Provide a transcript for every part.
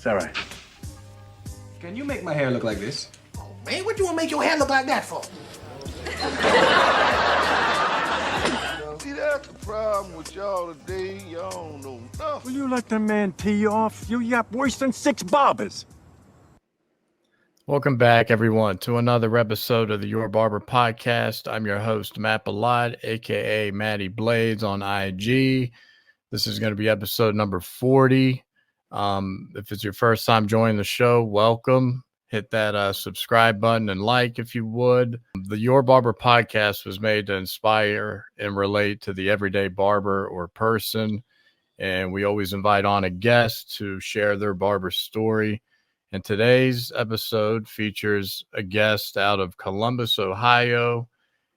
all right. Can you make my hair look like this? Oh, man, what you want to make your hair look like that for? See, that's the problem with y'all today. Y'all don't know nothing. Will you let the man tee you off? You yap worse than 6 barbers. Welcome back, everyone, to another episode of the Your Barber podcast. I'm your host, Matt Balad, a.k.a. Matty Blades on IG. This is going to be episode number 40. If it's your first time joining the show, welcome. Hit that subscribe button and like if you would. The Your Barber podcast was made to inspire and relate to the everyday barber or person, and we always invite on a guest to share their barber story. And today's episode features a guest out of Columbus, Ohio.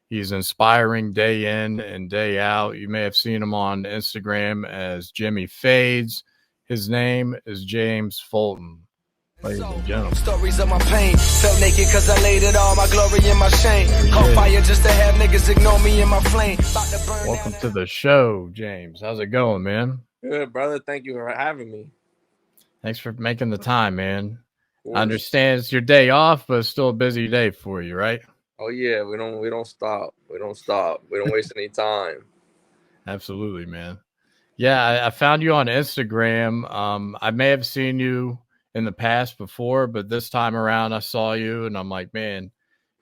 He's inspiring day in and day out. You may have seen him on Instagram as Jimmy Fadez. His name is James Fulton. Ladies and gentlemen. Stories of my pain. Felt naked because I laid it all, my glory and my shame. Caught fire just to have niggas ignore me in my flame. Welcome to the show, James. How's it going, man? Good, brother. Thank you for having me. Thanks for making the time, man. I understand it's your day off, but it's still a busy day for you, right? Oh yeah, we don't stop. We don't stop. We don't waste any time. Absolutely, man. Yeah, I found you on Instagram. I may have seen you in the past before, but this time around I saw you and I'm like, man,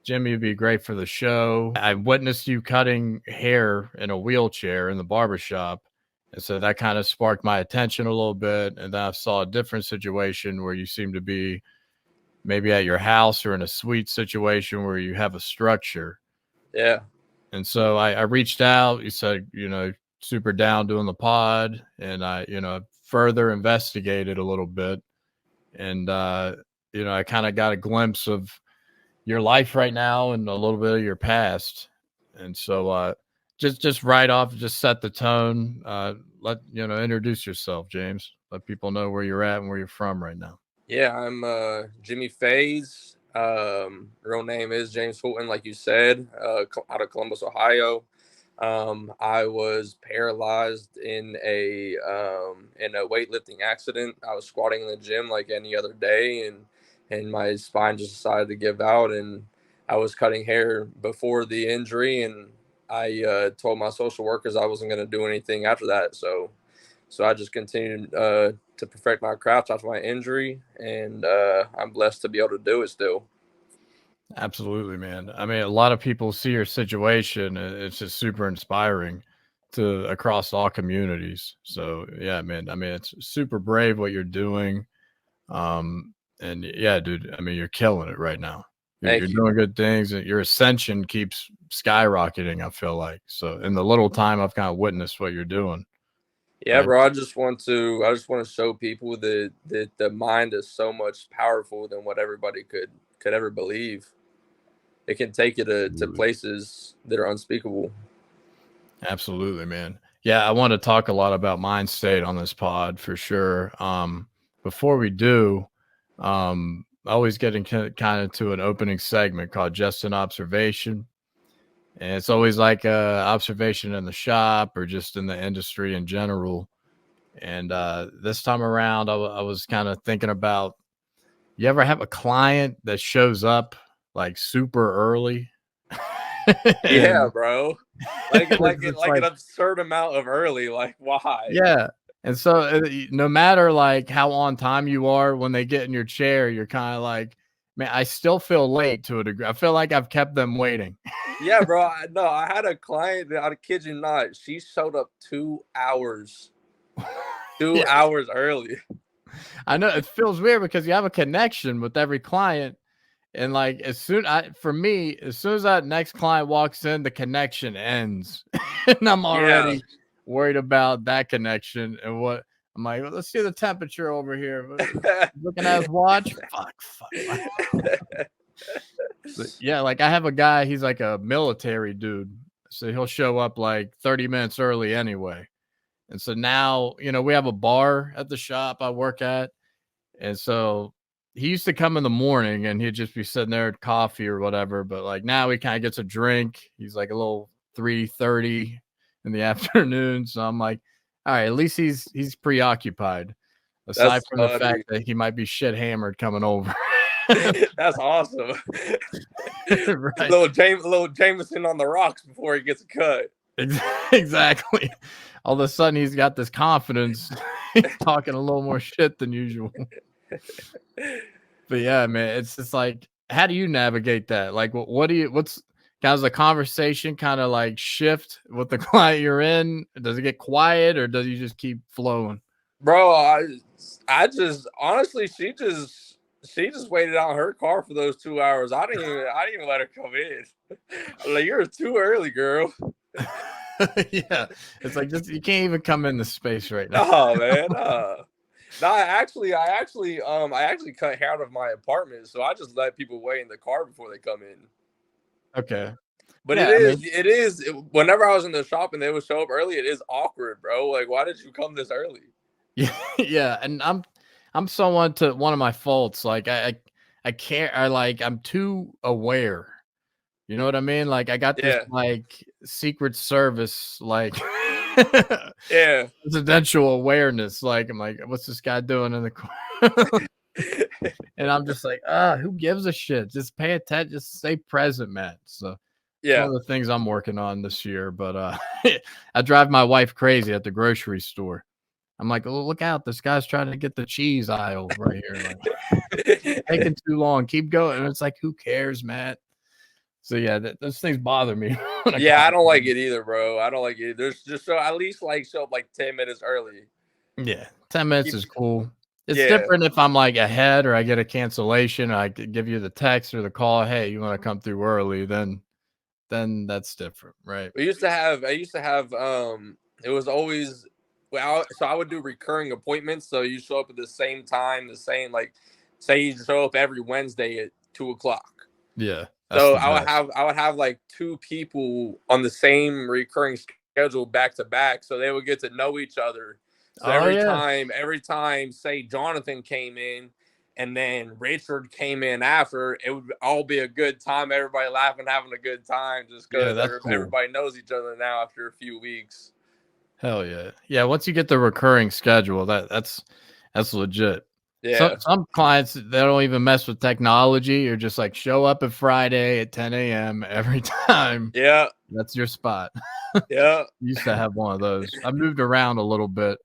Jimmy would be great for the show. I witnessed you cutting hair in a wheelchair in the barbershop. And so that kind of sparked my attention a little bit. And then I saw a different situation where you seem to be maybe at your house or in a suite situation where you have a structure. Yeah. And so I reached out. You said, super down doing the pod. And I, further investigated a little bit. And, I kind of got a glimpse of your life right now and a little bit of your past. And so, just right off, just set the tone. Introduce yourself, James. Let people know where you're at and where you're from right now. Yeah, I'm Jimmy Fadez. Real name is James Fulton, like you said, out of Columbus, Ohio. I was paralyzed in a weightlifting accident. I was squatting in the gym like any other day, and my spine just decided to give out. And I was cutting hair before the injury, and I told my social workers I wasn't going to do anything after that. So I just continued to perfect my craft after my injury, and I'm blessed to be able to do it still. Absolutely, man. I mean, a lot of people see your situation. It's just super inspiring to across all communities. So yeah, man. I mean, it's super brave what you're doing. And yeah, dude, I mean, you're killing it right now. You're doing good things, and your ascension keeps skyrocketing, I feel like. So in the little time I've kind of witnessed what you're doing. Yeah, bro. I just want to show people that the mind is so much powerful than what everybody could ever believe. It can take you to places that are unspeakable. Absolutely, man. Yeah, I want to talk a lot about mind state on this pod for sure. Before we do, always getting kind of to an opening segment called Just an Observation. And it's always like a observation in the shop or just in the industry in general. And this time around, I was kind of thinking about, you ever have a client that shows up like super early? Yeah, bro. Like an absurd amount of early. Like, why? Yeah. And so no matter like how on time you are, when they get in your chair, you're kind of like, man, I still feel late to a degree. I feel like I've kept them waiting. Yeah, bro. I had a client that, I kid you not, she showed up 2 hours. 2 hours early. I know it feels weird because you have a connection with every client. And like, as soon as that next client walks in, the connection ends. And I'm already worried about that connection and what I'm like, well, let's see the temperature over here. Looking at his watch. Fuck. Yeah, like I have a guy, he's like a military dude. So he'll show up like 30 minutes early anyway. And so now, we have a bar at the shop I work at. And so he used to come in the morning and he'd just be sitting there at coffee or whatever. But like now he kind of gets a drink. He's like a little 3:30 in the afternoon. So I'm like, all right, at least he's preoccupied. Aside That's from the funny. fact that he might be shit hammered coming over. That's awesome. Right. Little Jameson on the rocks before he gets a cut. Exactly. All of a sudden, he's got this confidence. He's talking a little more shit than usual. But yeah, man, it's just like, how do you navigate that? Like, what's kind of the conversation kind of like shift with the client you're in? Does it get quiet or does you just keep flowing? Bro, I just honestly, she just waited out in her car for those 2 hours. I didn't even let her come in. I'm like, you're too early, girl. Yeah, it's like just you can't even come in the space right now. Oh man, no, I actually cut hair out of my apartment, so I just let people wait in the car before they come in. Okay, but yeah, it is. Whenever I was in the shop and they would show up early, it is awkward, bro. Like, why did you come this early? Yeah, yeah, and I'm someone to one of my faults. Like I can't. I'm too aware. You know what I mean? Like I got this like Secret Service yeah residential awareness. Like I'm like, what's this guy doing in the corner? And I'm just like, who gives a shit? Just pay attention. Just stay present, man. So yeah, one of the things I'm working on this year. But I drive my wife crazy at the grocery store. I'm like, oh, look out. This guy's trying to get the cheese aisle right here. Like, taking too long. Keep going. And it's like, who cares, Matt? So, yeah, those things bother me. I don't like it either, bro. I don't like it. There's just at least show up like 10 minutes early. Yeah, 10 minutes is cool. It's different if I'm like ahead or I get a cancellation. I give you the text or the call. Hey, you want to come through early? Then that's different, right? I used to have. It was always. Well, so I would do recurring appointments. So you show up at the same time, say you show up every Wednesday at 2:00. Yeah. So I would have like two people on the same recurring schedule back to back, so they would get to know each other. So every time, say Jonathan came in, and then Richard came in after, it would all be a good time. Everybody laughing, having a good time, just because everybody knows each other now after a few weeks. Hell yeah. Yeah, once you get the recurring schedule, that's legit. Yeah. Some clients, they don't even mess with technology. You're just like, show up at Friday at 10 a.m. every time. Yeah. That's your spot. Yeah. Used to have one of those. I moved around a little bit.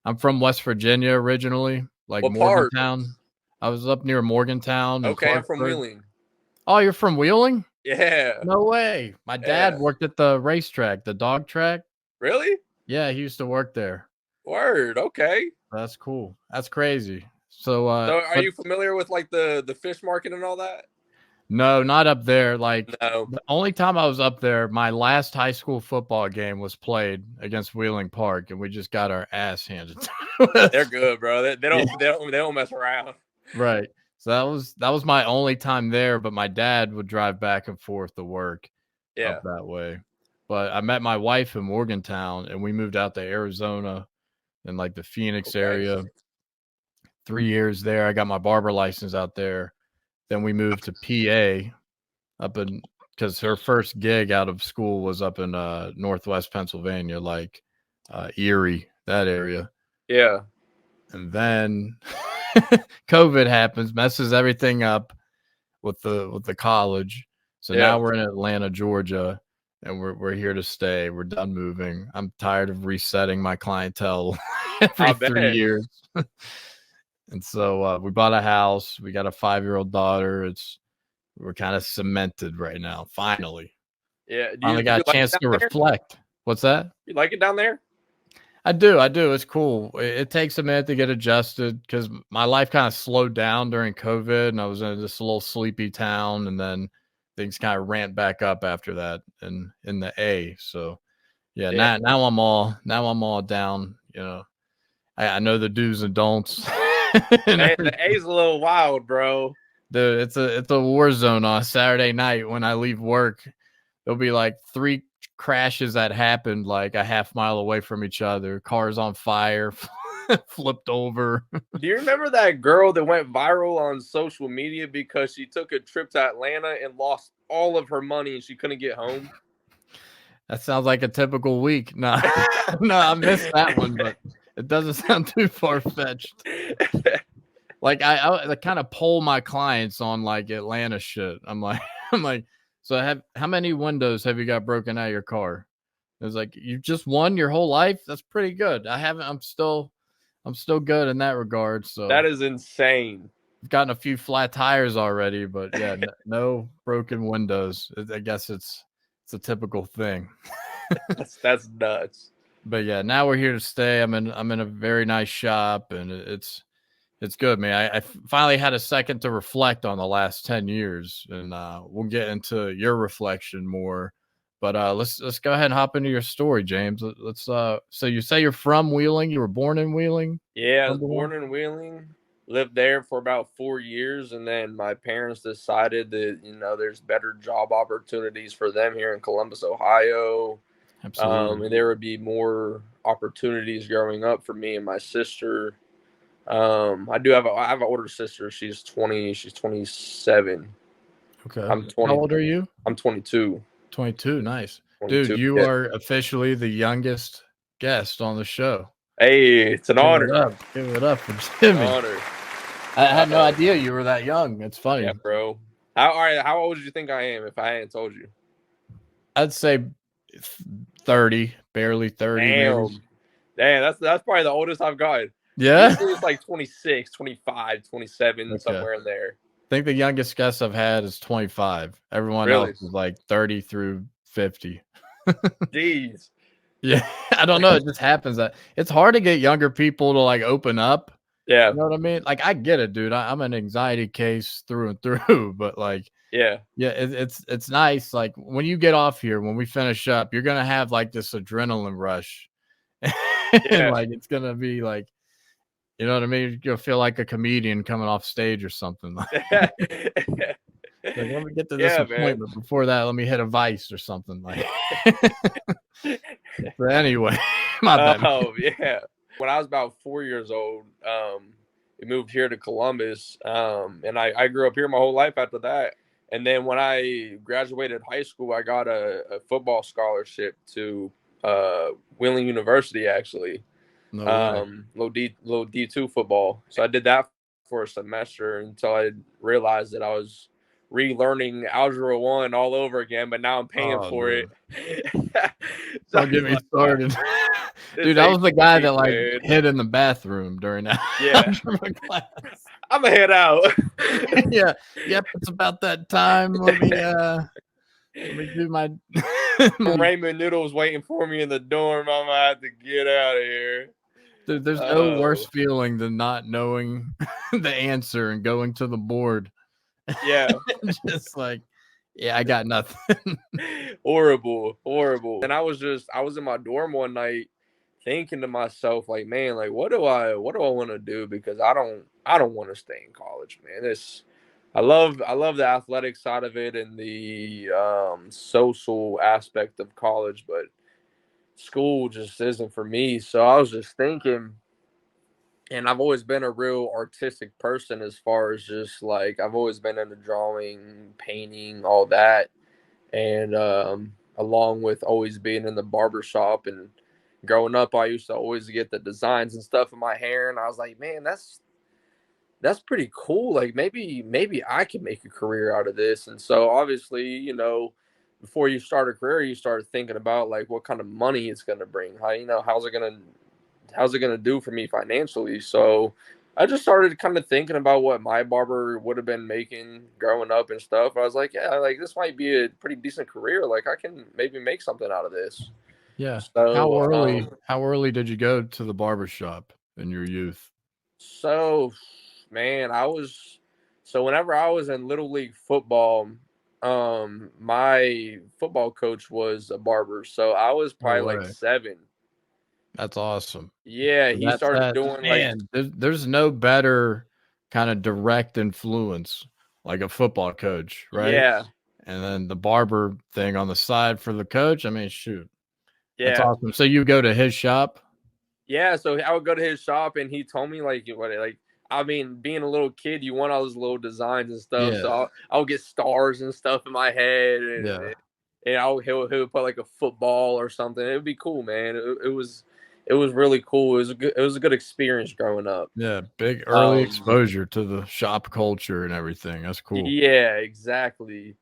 I'm from West Virginia originally, like what Morgantown. Part? I was up near Morgantown. Okay, I'm from Wheeling. Oh, you're from Wheeling? Yeah. No way. My dad worked at the racetrack, the dog track. Really? Yeah, he used to work there. Word. Okay. That's cool. That's crazy. So are you familiar with like the fish market and all that? No, not up there. Like no. The only time I was up there, my last high school football game was played against Wheeling Park, and we just got our ass handed to us. They're good, bro. They don't mess around. Right. So that was my only time there, but my dad would drive back and forth to work up that way. But I met my wife in Morgantown, and we moved out to Arizona in like the Phoenix area. 3 years there. I got my barber license out there. Then we moved to PA because her first gig out of school was up in Northwest Pennsylvania, like Erie, that area. Yeah. And then COVID happens, messes everything up with the college. So now we're in Atlanta, Georgia, and we're here to stay. We're done moving. I'm tired of resetting my clientele every 3 years. And so we bought a house. We got a 5-year-old daughter. We're kind of cemented right now. Finally. Yeah. Finally got a chance to reflect. What's that? You like it down there? I do. It's cool. It takes a minute to get adjusted because my life kind of slowed down during COVID, and I was in this little sleepy town, and then things kind of ramped back up after that in the A. So now I'm all down. You know, I know the do's and don'ts. The A's a little wild, bro. Dude, it's a war zone on a Saturday night when I leave work. There'll be like 3 crashes that happened like a half mile away from each other. Cars on fire, flipped over. Do you remember that girl that went viral on social media because she took a trip to Atlanta and lost all of her money and she couldn't get home? That sounds like a typical week. No, I missed that one, but It doesn't sound too far fetched. Like I kind of poll my clients on like Atlanta shit. I'm like, so how many windows have you got broken out of your car? It was like, you just won your whole life. That's pretty good. I'm still good in that regard. So That is insane. I've gotten a few flat tires already, but yeah, no broken windows. I guess it's a typical thing. That's nuts. But yeah, now we're here to stay. I'm in a very nice shop, and it's good, man. I finally had a second to reflect on the last 10 years, and we'll get into your reflection more. But let's go ahead and hop into your story, James. Let's so you say you're from Wheeling. You were born in Wheeling? Yeah, I was born in Wheeling. Lived there for about 4 years, and then my parents decided that, you know, there's better job opportunities for them here in Columbus, Ohio. Absolutely. And there would be more opportunities growing up for me and my sister. I have an older sister. She's 20. She's 27. Okay. I'm 20. How old are you? I'm 22. 22. Nice. 22. Dude, you are officially the youngest guest on the show. Hey, it's an honor. Give it up for Jimmy. An honor. I had no idea you were that young. It's funny. Yeah, bro. How old do you think I am if I hadn't told you? I'd say 30, barely 30. Damn. Damn, that's probably the oldest I've gotten. Yeah. Usually it's like 26, 25, 27, Okay. somewhere in there. I think the youngest guest I've had is 25. Everyone else is like 30 through 50. Jeez. Yeah. I don't know. It just happens that it's hard to get younger people to like open up. Yeah. You know what I mean? Like, I get it, dude. I'm an anxiety case through and through, but like, yeah, it's nice. Like, when you get off here, when we finish up, you're gonna have like this adrenaline rush, and like it's gonna be like, you know what I mean? You'll feel like a comedian coming off stage or something. Like, let me get to this appointment. Before that, let me hit a vice or something. Like, but anyway, my bad. Oh yeah. When I was about 4 years old, we moved here to Columbus, and I grew up here my whole life after that. And then when I graduated high school, I got a football scholarship to Wheeling University, actually. Low D2 football. So I did that for a semester until I realized that I was relearning Algebra 1 all over again, but now I'm paying for it. Don't get me started. Dude, I was the guy that like hid in the bathroom during that algebra class. I'm gonna head out. Yeah. Yep, it's about that time. Let me do my ramen noodles waiting for me in the dorm. I'm gonna have to get out of here. Dude, there's no worse feeling than not knowing the answer and going to the board. Yeah. Just like, yeah, I got nothing. Horrible. And I was in my dorm one night thinking to myself, like, man, like, what do I want to do? Because I don't want to stay in college, man. I love the athletic side of it and the social aspect of college, but school just isn't for me. So I was just thinking, and I've always been a real artistic person as far as just like I've always been into drawing, painting, all that. And along with always being in the barber shop and growing up, I used to always get the designs and stuff in my hair. And I was like, man, that's pretty cool. Like maybe I can make a career out of this. And so obviously, you know, before you start a career, you start thinking about like what kind of money it's going to bring. How's it going to do for me financially? So I just started kind of thinking about what my barber would have been making growing up and stuff. I was like, yeah, like this might be a pretty decent career. Like I can maybe make something out of this. Yeah. So, how early did you go to the barber shop in your youth? So, man, whenever I was in Little League football, my football coach was a barber. So I was probably like 7. That's awesome. Yeah, he started doing like there's no better kind of direct influence like a football coach, right? Yeah. And then the barber thing on the side for the coach. I mean, shoot. Yeah. That's awesome. So you go to his shop? Yeah, so I would go to his shop and he told me I mean, being a little kid, you want all those little designs and stuff. Yeah. So I'll get stars and stuff in my head, and he would put like a football or something. It would be cool, man. It it was really cool. It was a good experience growing up. Yeah, big early Um, exposure to the shop culture and everything. That's cool. Yeah, exactly.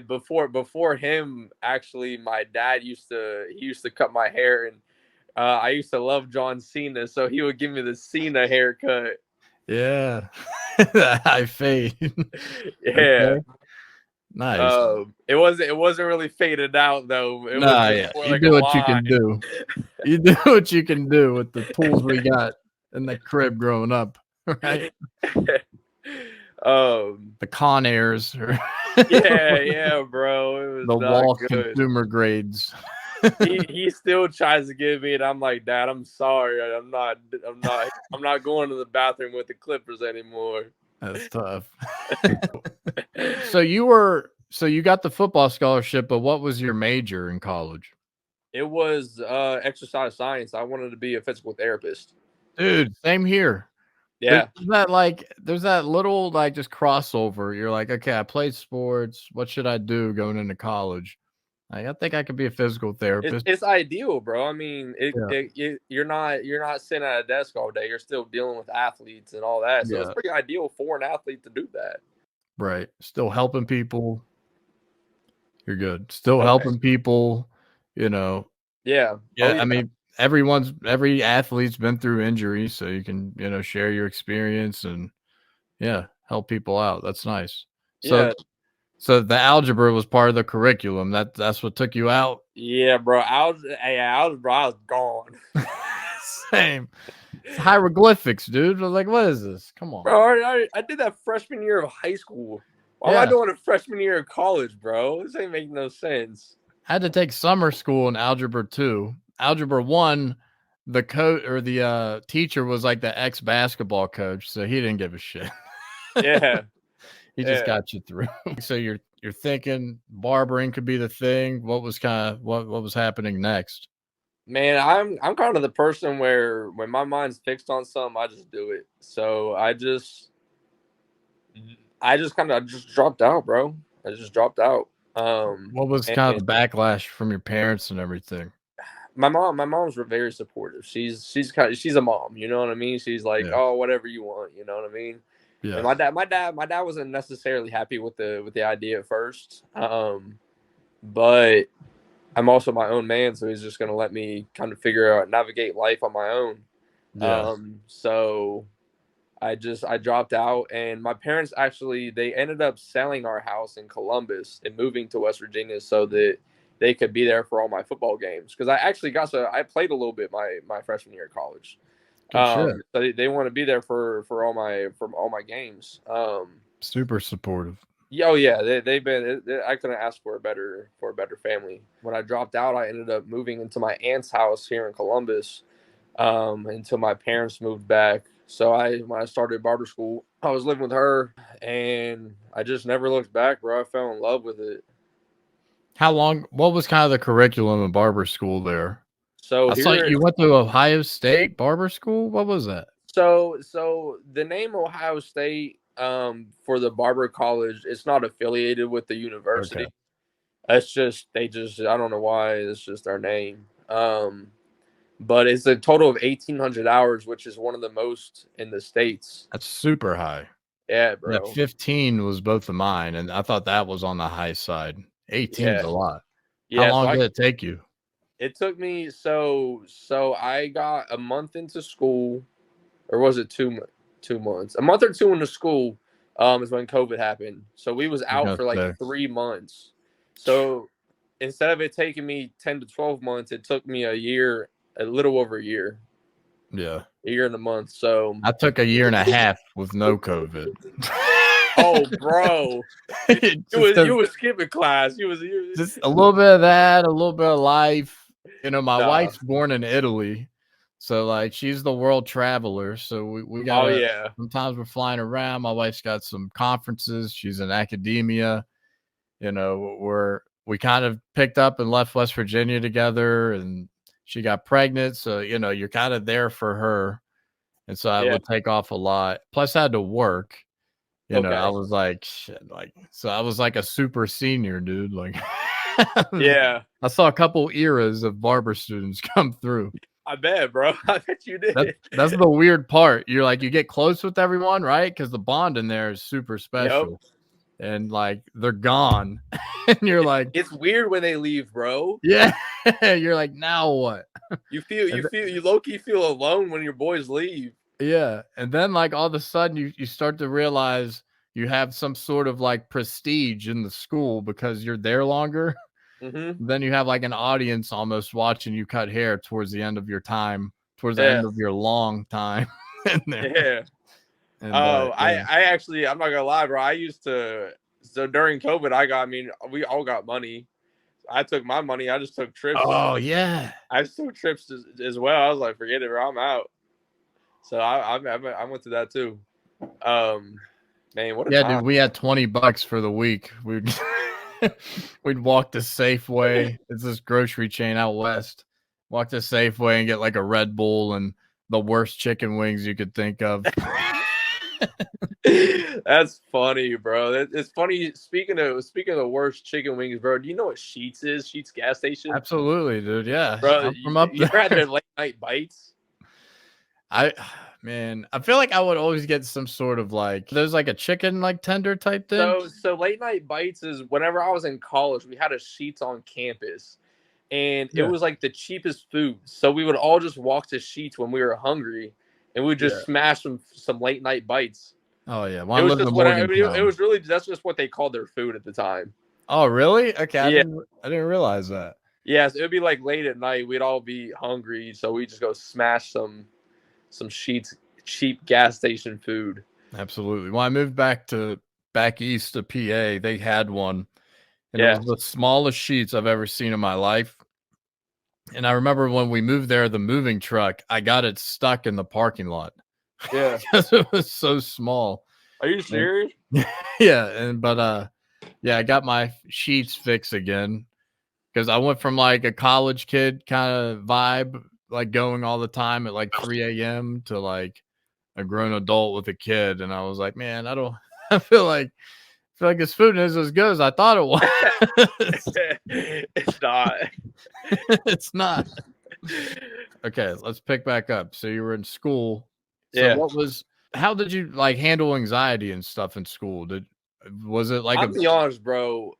Before him, actually, my dad used to cut my hair, and I used to love John Cena, so he would give me the Cena haircut. Yeah. The high fade. Yeah. Okay. Nice. It wasn't really faded out though. It was Nah, just yeah. more You like do a what you can line. do. You do what you can do with the tools we got in the crib growing up, right? The Con Airs, or Yeah, bro. It was the not wall good. consumer grades. He still tries to give me it. I'm like, Dad, I'm sorry. I'm not going to the bathroom with the Clippers anymore. That's tough. So you got the football scholarship, but what was your major in college? It was exercise science. I wanted to be a physical therapist. Dude, same here. Yeah. There's that little like just crossover. You're like, okay, I played sports. What should I do going into college? Like, I think I could be a physical therapist. It's ideal, bro. I mean, Yeah. you're not sitting at a desk all day. You're still dealing with athletes and all that. So Yeah. it's pretty ideal for an athlete to do that. Right. Still helping people. You're good. Still Okay. helping people, you know. Yeah. Yeah. Oh, yeah. I mean, every athlete's been through injury, so you can, share your experience and help people out. That's nice. Yeah. So the algebra was part of the curriculum. That's what took you out. Yeah, bro. Algebra, I was gone. Same. It's hieroglyphics, dude. I was like, what is this? Come on. Bro, I did that freshman year of high school. Why am I doing a freshman year of college, bro? This ain't making no sense. I had to take summer school in algebra 2. Algebra 1, the coach or the teacher was like the ex-basketball coach, so he didn't give a shit. Yeah. He just got you through. So you're thinking barbering could be the thing. What was what was happening next? Man, I'm kind of the person where when my mind's fixed on something, I just do it. So I just kind of dropped out, bro. I just dropped out. What was kind of the backlash from your parents and everything? My mom's very supportive. She's a mom, you know what I mean? She's like, oh, whatever you want, you know what I mean? Yeah. And my dad wasn't necessarily happy with the idea at first. But I'm also my own man, so he's just gonna let me kind of navigate life on my own. Yeah. So I dropped out, and my parents they ended up selling our house in Columbus and moving to West Virginia so that they could be there for all my football games. Because I played a little bit my freshman year of college. So they want to be there for all my games. Super supportive. Oh yeah, they've been. I couldn't ask for a better family. When I dropped out, I ended up moving into my aunt's house here in Columbus until my parents moved back. So when I started barber school, I was living with her, and I just never looked back, bro. I fell in love with it. How long? What was kind of the curriculum in barber school there? So I saw you went to Ohio State barber school. What was that? So the name Ohio State for the barber college, it's not affiliated with the university. Okay. That's just I don't know why, it's just our name. But it's a total of 1,800 hours, which is one of the most in the States. That's super high. Yeah, bro. Yeah, 15 was both of mine, and I thought that was on the high side. 18 is a lot. Yeah, how long did it take you? It took me so I got a month into school, or was it 2 months? A month or two into school is when COVID happened. So we was out for like 3 months. So instead of it taking me 10 to 12 months, it took me a little over a year. Yeah. A year and a month. So I took a year and a half with no COVID. Oh, bro. You was skipping class. You was just a little bit of that, a little bit of life. My wife's born in Italy. So like she's the world traveler. So we got sometimes we're flying around. My wife's got some conferences. She's in academia. We kind of picked up and left West Virginia together, and she got pregnant. So, you're kind of there for her. And so I would take off a lot. Plus I had to work. I was like, shit, so I was like a super senior, dude. Like, yeah, I saw a couple eras of barber students come through. I bet, bro. I bet you did. That's the weird part. You're like, you get close with everyone, right? Because the bond in there is super special. And like they're gone. And you're like, it's weird when they leave, bro. yeah. You're like, now what? You low-key feel alone when your boys leave. Yeah. And then like all of a sudden you start to realize you have some sort of like prestige in the school because you're there longer. Mm-hmm. Then you have like an audience almost watching you cut hair towards the end of your time, towards the end of your long time in there. Yeah. And, I actually, I'm not gonna lie, bro. I used to, so during COVID, we all got money. I took my money. I just took trips. Oh yeah. I just took trips as well. I was like, forget it, bro. I'm out. So I went to that too. Man, what a time. Dude, we had $20 for the week. We'd walk to Safeway. It's this grocery chain out west. Walk to Safeway and get like a Red Bull and the worst chicken wings you could think of. That's funny, bro. It's funny. Speaking of the worst chicken wings, bro. Do you know what Sheetz is? Sheetz gas station. Absolutely, dude. Yeah, bro. You ever had their late night bites? I feel like I would always get some sort of like there's like a chicken like tender type thing. So late night bites is whenever I was in college, we had a Sheetz on campus, and it was like the cheapest food. So we would all just walk to Sheetz when we were hungry, and we'd just smash some late night bites. Oh yeah, well, it was really that's just what they called their food at the time. Oh really? Okay, I didn't realize that. Yes, it would be like late at night. We'd all be hungry, so we just go smash some Sheetz cheap gas station food. Absolutely. When I moved back east to PA, they had one, and it was the smallest Sheetz I've ever seen in my life. And I remember when we moved there, the moving truck, I got it stuck in the parking lot. Yeah, because it was so small. Are you serious? Yeah, I got my Sheetz fixed again because I went from like a college kid kind of vibe, like going all the time at like 3 a.m. to like a grown adult with a kid, and I was like, man, I feel like this food is as good as I thought it was. It's not. It's not. Okay, let's pick back up. So you were in school. So how did you like handle anxiety and stuff in school? Was it like I'll be honest, bro,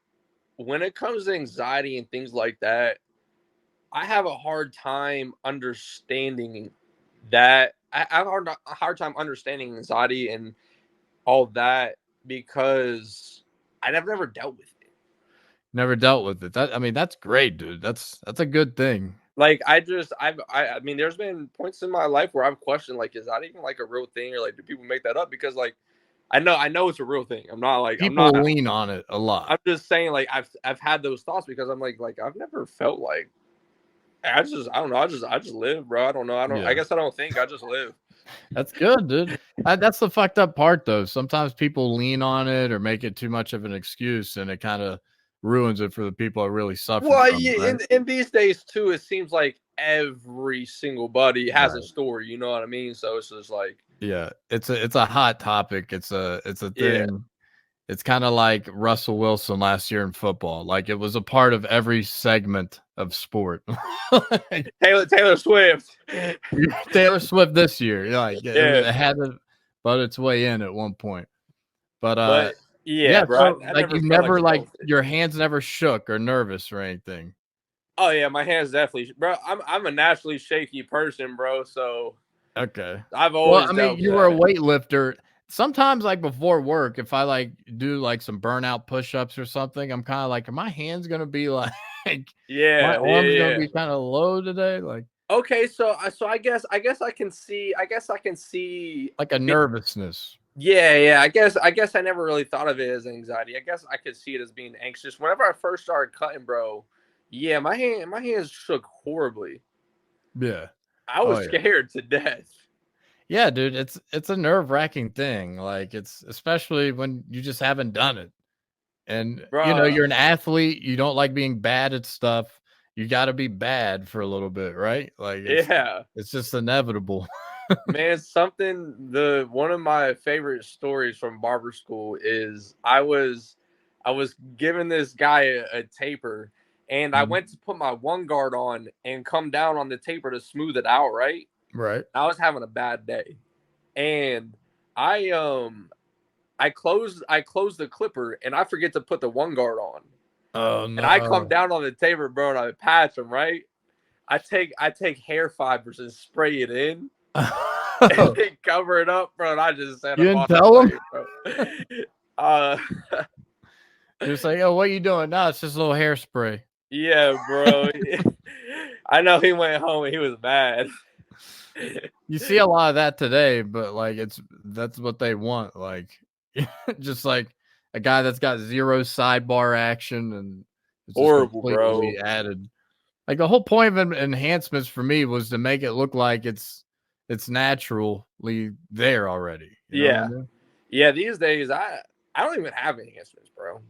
when it comes to anxiety and things like that, I have a hard time understanding that. I have a hard time understanding anxiety and all that because I've never dealt with it. Never dealt with it. That's great, dude. That's a good thing. Like I mean, there's been points in my life where I've questioned, like, is that even like a real thing, or like, do people make that up? Because like, I know it's a real thing. I'm not like people lean on it a lot. I'm just saying, like, I've had those thoughts because I'm like I've never felt like I don't know. I just live, bro. I don't know. I guess I don't think. I just live. That's good, dude. That's the fucked up part, though. Sometimes people lean on it or make it too much of an excuse, and it kind of ruins it for the people that really suffer. Well, right? in these days too, it seems like every single buddy has a story. You know what I mean? So it's just like, it's a hot topic. It's a thing. Yeah. It's kind of like Russell Wilson last year in football. Like it was a part of every segment of sport. Taylor Swift. Taylor Swift this year. It had to butt its way in at one point. But bro. So, like you never like your hands never shook or nervous or anything. Oh yeah, my hands definitely, bro. I'm a naturally shaky person, bro. So okay, I've always. Well, I mean, you were a weightlifter. Sometimes, like before work, if I like do like some burnout push-ups or something, I'm kind of like, are my hands gonna be like, my arms gonna be kind of low today? Like, okay, so I guess I can see like a nervousness. Yeah. I guess I never really thought of it as anxiety. I guess I could see it as being anxious. Whenever I first started cutting, bro, my hands shook horribly. Yeah, I was scared to death. Yeah, dude, it's a nerve-wracking thing. Like it's especially when you just haven't done it. And you're an athlete, you don't like being bad at stuff. You got to be bad for a little bit, right? Like it's just inevitable. Man, one of my favorite stories from barber school is I was giving this guy a taper, and I went to put my one guard on and come down on the taper to smooth it out, right? Right. I was having a bad day, and I closed the clipper, and I forget to put the one guard on. Oh no! And I come down on the taper, bro, and I patch them, right? I take hair fibers and spray it in, and then cover it up, bro. And I just said, You didn't tell him, bro. Just like, oh, what are you doing? No, it's just a little hairspray. Yeah, bro. I know he went home and he was mad. You see a lot of that today, but like that's what they want. Like just like a guy that's got zero sidebar action and it's horrible, bro. Added. Like the whole point of enhancements for me was to make it look like it's naturally there already. You know what I mean? Yeah. These days, I don't even have enhancements, bro.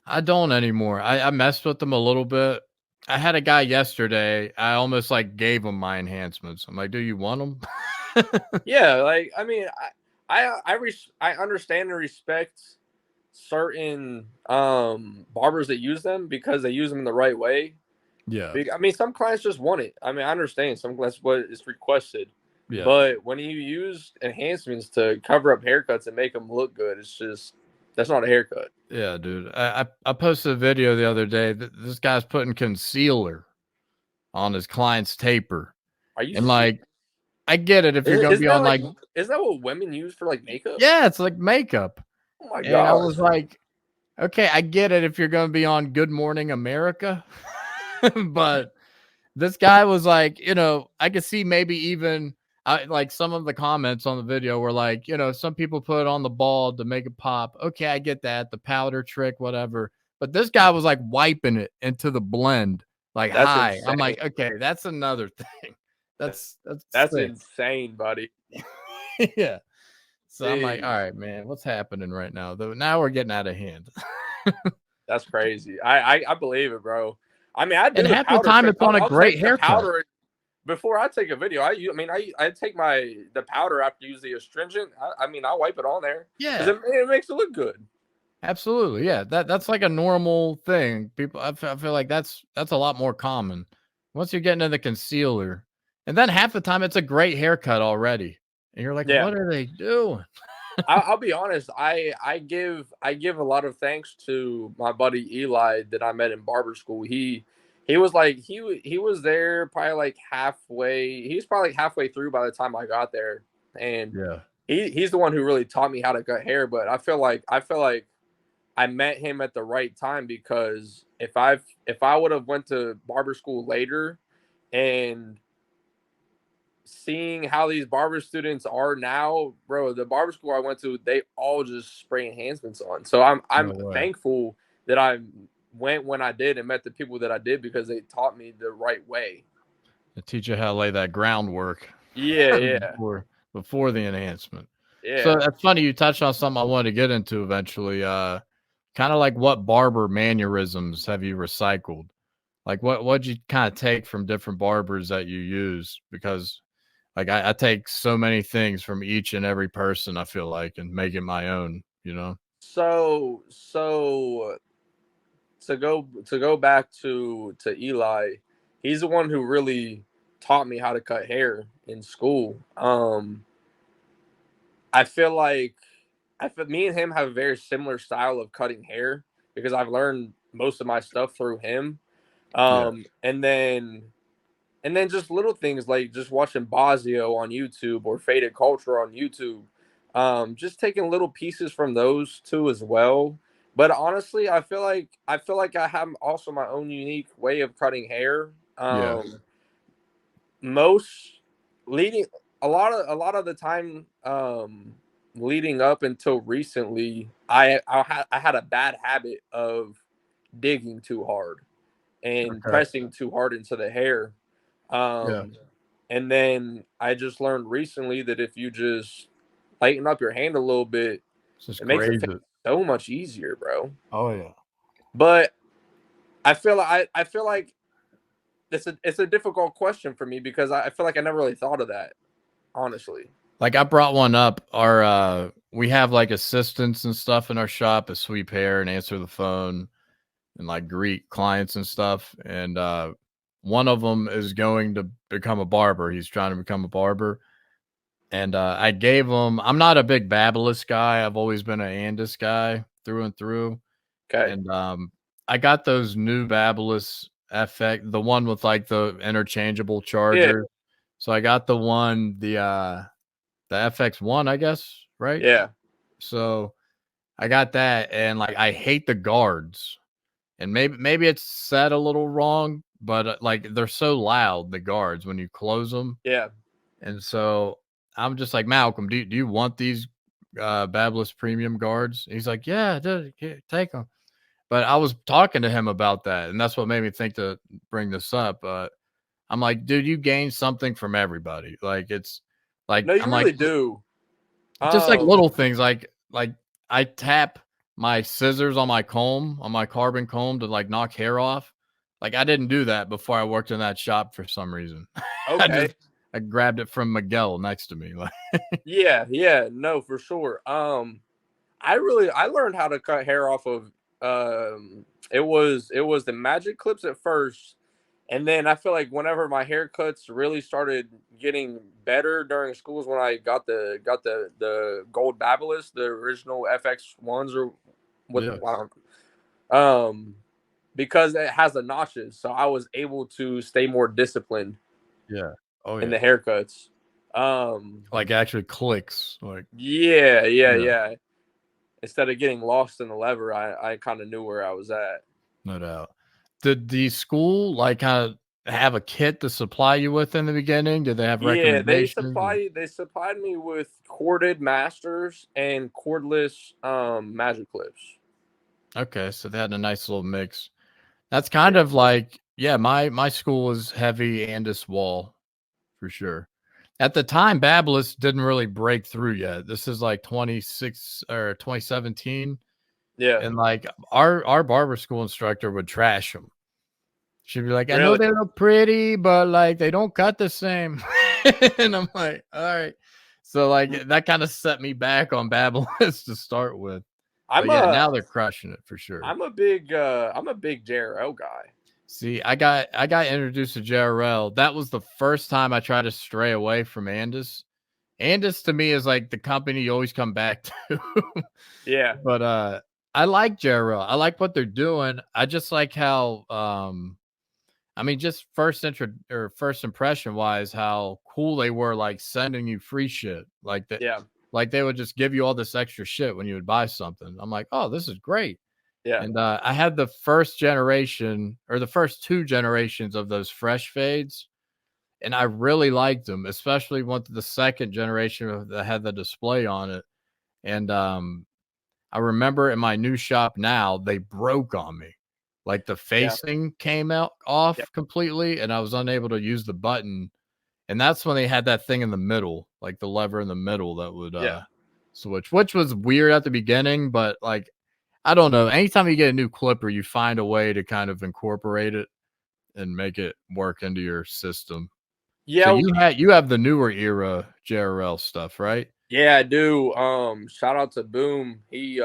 I don't anymore. I messed with them a little bit. I had a guy yesterday. I almost like gave him my enhancements. I'm like, do you want them? Yeah, like I mean, I understand and respect certain barbers that use them because they use them in the right way. Yeah. I mean, some clients just want it. I mean, I understand that's what is requested. Yeah. But when you use enhancements to cover up haircuts and make them look good, it's just that's not a haircut. Yeah, dude. I posted a video the other day that this guy's putting concealer on his client's taper. Are you? And like, I get it if you're gonna be on like, is that what women use for like makeup? Yeah, it's like makeup. Oh my god! And I was like, okay, I get it if you're gonna be on Good Morning America, but this guy was like, you know, I could see maybe even. Like some of the comments on the video were like, you know, some people put it on the bald to make it pop. Okay, I get that. The powder trick, whatever. But this guy was like wiping it into the blend, like that's high. insane. I'm like, okay, that's another thing. That's insane, buddy. Yeah. So I'm like, all right, man, what's happening right now? Though now we're getting out of hand. That's crazy. I believe it, bro. I mean, I do. And half the time it's on a great haircut. Before I take a video, I take the powder after you use the astringent. I wipe it on there. Yeah, it makes it look good. Absolutely, yeah. That's like a normal thing. People, I feel like that's a lot more common. Once you're getting into the concealer, and then half the time it's a great haircut already, and you're like, what are they doing? I'll be honest. I give a lot of thanks to my buddy Eli that I met in barber school. He was like he was there probably like halfway. He was probably like halfway through by the time I got there, and he's the one who really taught me how to cut hair. But I feel like I met him at the right time because if I would have went to barber school later and seeing how these barber students are now, bro, the barber school I went to, they all just spray enhancements on. So I'm thankful that I went when I did and met the people that I did because they taught me the right way. They teach you how to lay that groundwork. Yeah. Before the enhancement. Yeah. So that's funny. You touched on something I wanted to get into eventually. Kind of like what barber mannerisms have you recycled? Like what'd you kind of take from different barbers that you use? Because like I take so many things from each and every person, I feel like, and make it my own, you know? So to go back to Eli, he's the one who really taught me how to cut hair in school. I feel like me and him have a very similar style of cutting hair because I've learned most of my stuff through him. And then just little things like just watching Bazio on YouTube or Faded Culture on YouTube. Just taking little pieces from those two as well. But honestly, I feel like I have also my own unique way of cutting hair. A lot of the time, leading up until recently, I had a bad habit of digging too hard and pressing too hard into the hair. And then I just learned recently that if you just lighten up your hand a little bit, it makes it so much easier, bro. Oh yeah. But I feel like it's a difficult question for me because I feel like I never really thought of that, honestly. Like I brought one up. We have like assistants and stuff in our shop that sweep hair and answer the phone. and like greet clients and stuff. And one of them is going to become a barber. He's trying to become a barber. And I gave him, I'm not a big Babyliss guy. I've always been an Andis guy through and through. Okay. And I got those new Babyliss FX, the one with like the interchangeable charger. Yeah. So I got the one, the FX1, I guess, right? Yeah. So I got that, and like I hate the guards. And maybe it's set a little wrong, but like they're so loud, the guards, when you close them. Yeah. And so I'm just like, Malcolm, do you want these Babyliss premium guards? And he's like, yeah, dude, take them. But I was talking to him about that, and that's what made me think to bring this up. But I'm like, dude, you gain something from everybody. Like it's like, No, you I'm really like, do. just like little things, like I tap my scissors on my comb, on my carbon comb, to like knock hair off. Like I didn't do that before I worked in that shop for some reason. Okay. I grabbed it from Miguel next to me. Like, yeah, no, for sure. I learned how to cut hair off of it was the magic clips at first, and then I feel like whenever my haircuts really started getting better during schools, when I got the gold Babyliss, the original FX ones, or what, yeah. because it has the notches, so I was able to stay more disciplined. Yeah. Oh yeah. In the haircuts. Like actually clicks. Like yeah. Instead of getting lost in the lever, I kind of knew where I was at. No doubt. Did the school like kind of have a kit to supply you with in the beginning? Did they have recommendations? They supplied me with corded masters and cordless magic clips. Okay, so they had a nice little mix. That's kind of like, yeah, my school was heavy Andis wall for sure. At the time, Babyliss didn't really break through yet. This is like 2017. Yeah. And like our barber school instructor would trash them. She'd be like, I know they look pretty, but like they don't cut the same. And I'm like, all right. So like that kind of set me back on Babyliss to start with. Now they're crushing it for sure. I'm a big JRL guy. See, I got introduced to JRL. That was the first time I tried to stray away from Andis. Andis to me is like the company you always come back to. Yeah. But I like JRL. I like what they're doing. I just like how just first impression wise, how cool they were, like sending you free shit. Like that. Yeah. Like they would just give you all this extra shit when you would buy something. I'm like, oh, this is great. Yeah. And I had the first generation or the first 2 generations of those fresh fades, and I really liked them, especially once the second generation that had the display on it. And I remember in my new shop now, they broke on me. Like the facing came off completely, and I was unable to use the button. And that's when they had that thing in the middle, like the lever in the middle that would switch, which was weird at the beginning, but like, I don't know. Anytime you get a new clipper, you find a way to kind of incorporate it and make it work into your system. Yeah. So you have the newer era JRL stuff, right? Yeah, I do. Shout out to Boom. He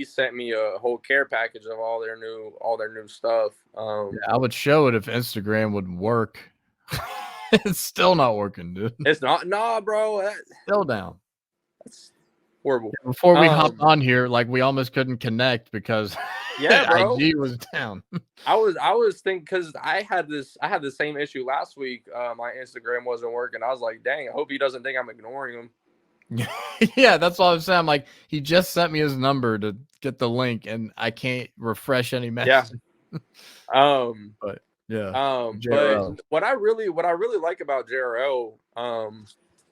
sent me a whole care package of all their new stuff. I would show it if Instagram would work. It's still not working, dude. It's not. Nah, bro. Still down. That's horrible. Before we hopped on here, like we almost couldn't connect because bro. IG was down. I was thinking, because I had the same issue last week. My Instagram wasn't working. I was like, dang, I hope he doesn't think I'm ignoring him. Yeah, that's all I'm saying. I'm like, he just sent me his number to get the link, and I can't refresh any message. Yeah. But yeah. But what I really like about JRL,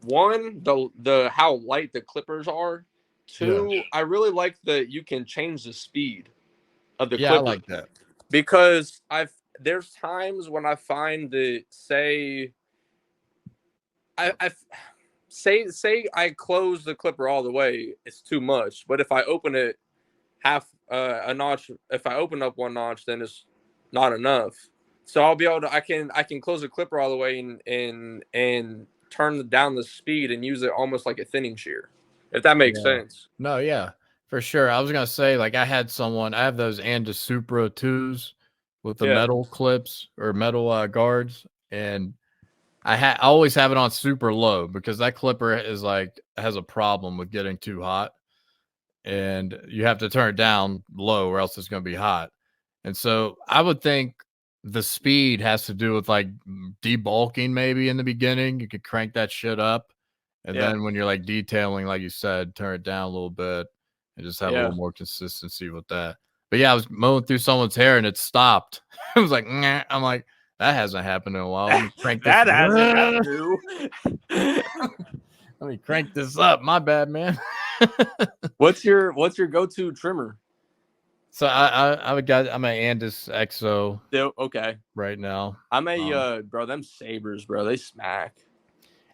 one, the how light the clippers are. 2, I really like that you can change the speed of the clipper. I like that. Because there's times when I find that, say I close the clipper all the way, it's too much. But if I open it half a notch, if I open up 1 notch, then it's not enough. So I'll be able to I can close the clipper all the way and turn down the speed and use it almost like a thinning shear, if that makes sense. No, yeah, For sure. I was gonna say, like, I have those Andis Supra 2s with the metal clips or metal guards, and I always have it on super low because that clipper is like has a problem with getting too hot, and you have to turn it down low or else it's gonna be hot. And so I would think the speed has to do with like debulking maybe in the beginning. You could crank that shit up, and then when you're like detailing, like you said, turn it down a little bit and just have a little more consistency with that. But yeah, I was mowing through someone's hair and it stopped. I was like, nah. I'm like, that hasn't happened in a while. Let me crank this. That hasn't new. Let me crank this up. My bad, man. What's your go-to trimmer? So I'm an Andis XO Okay. right now. I'm a bro. Them sabers, bro. They smack.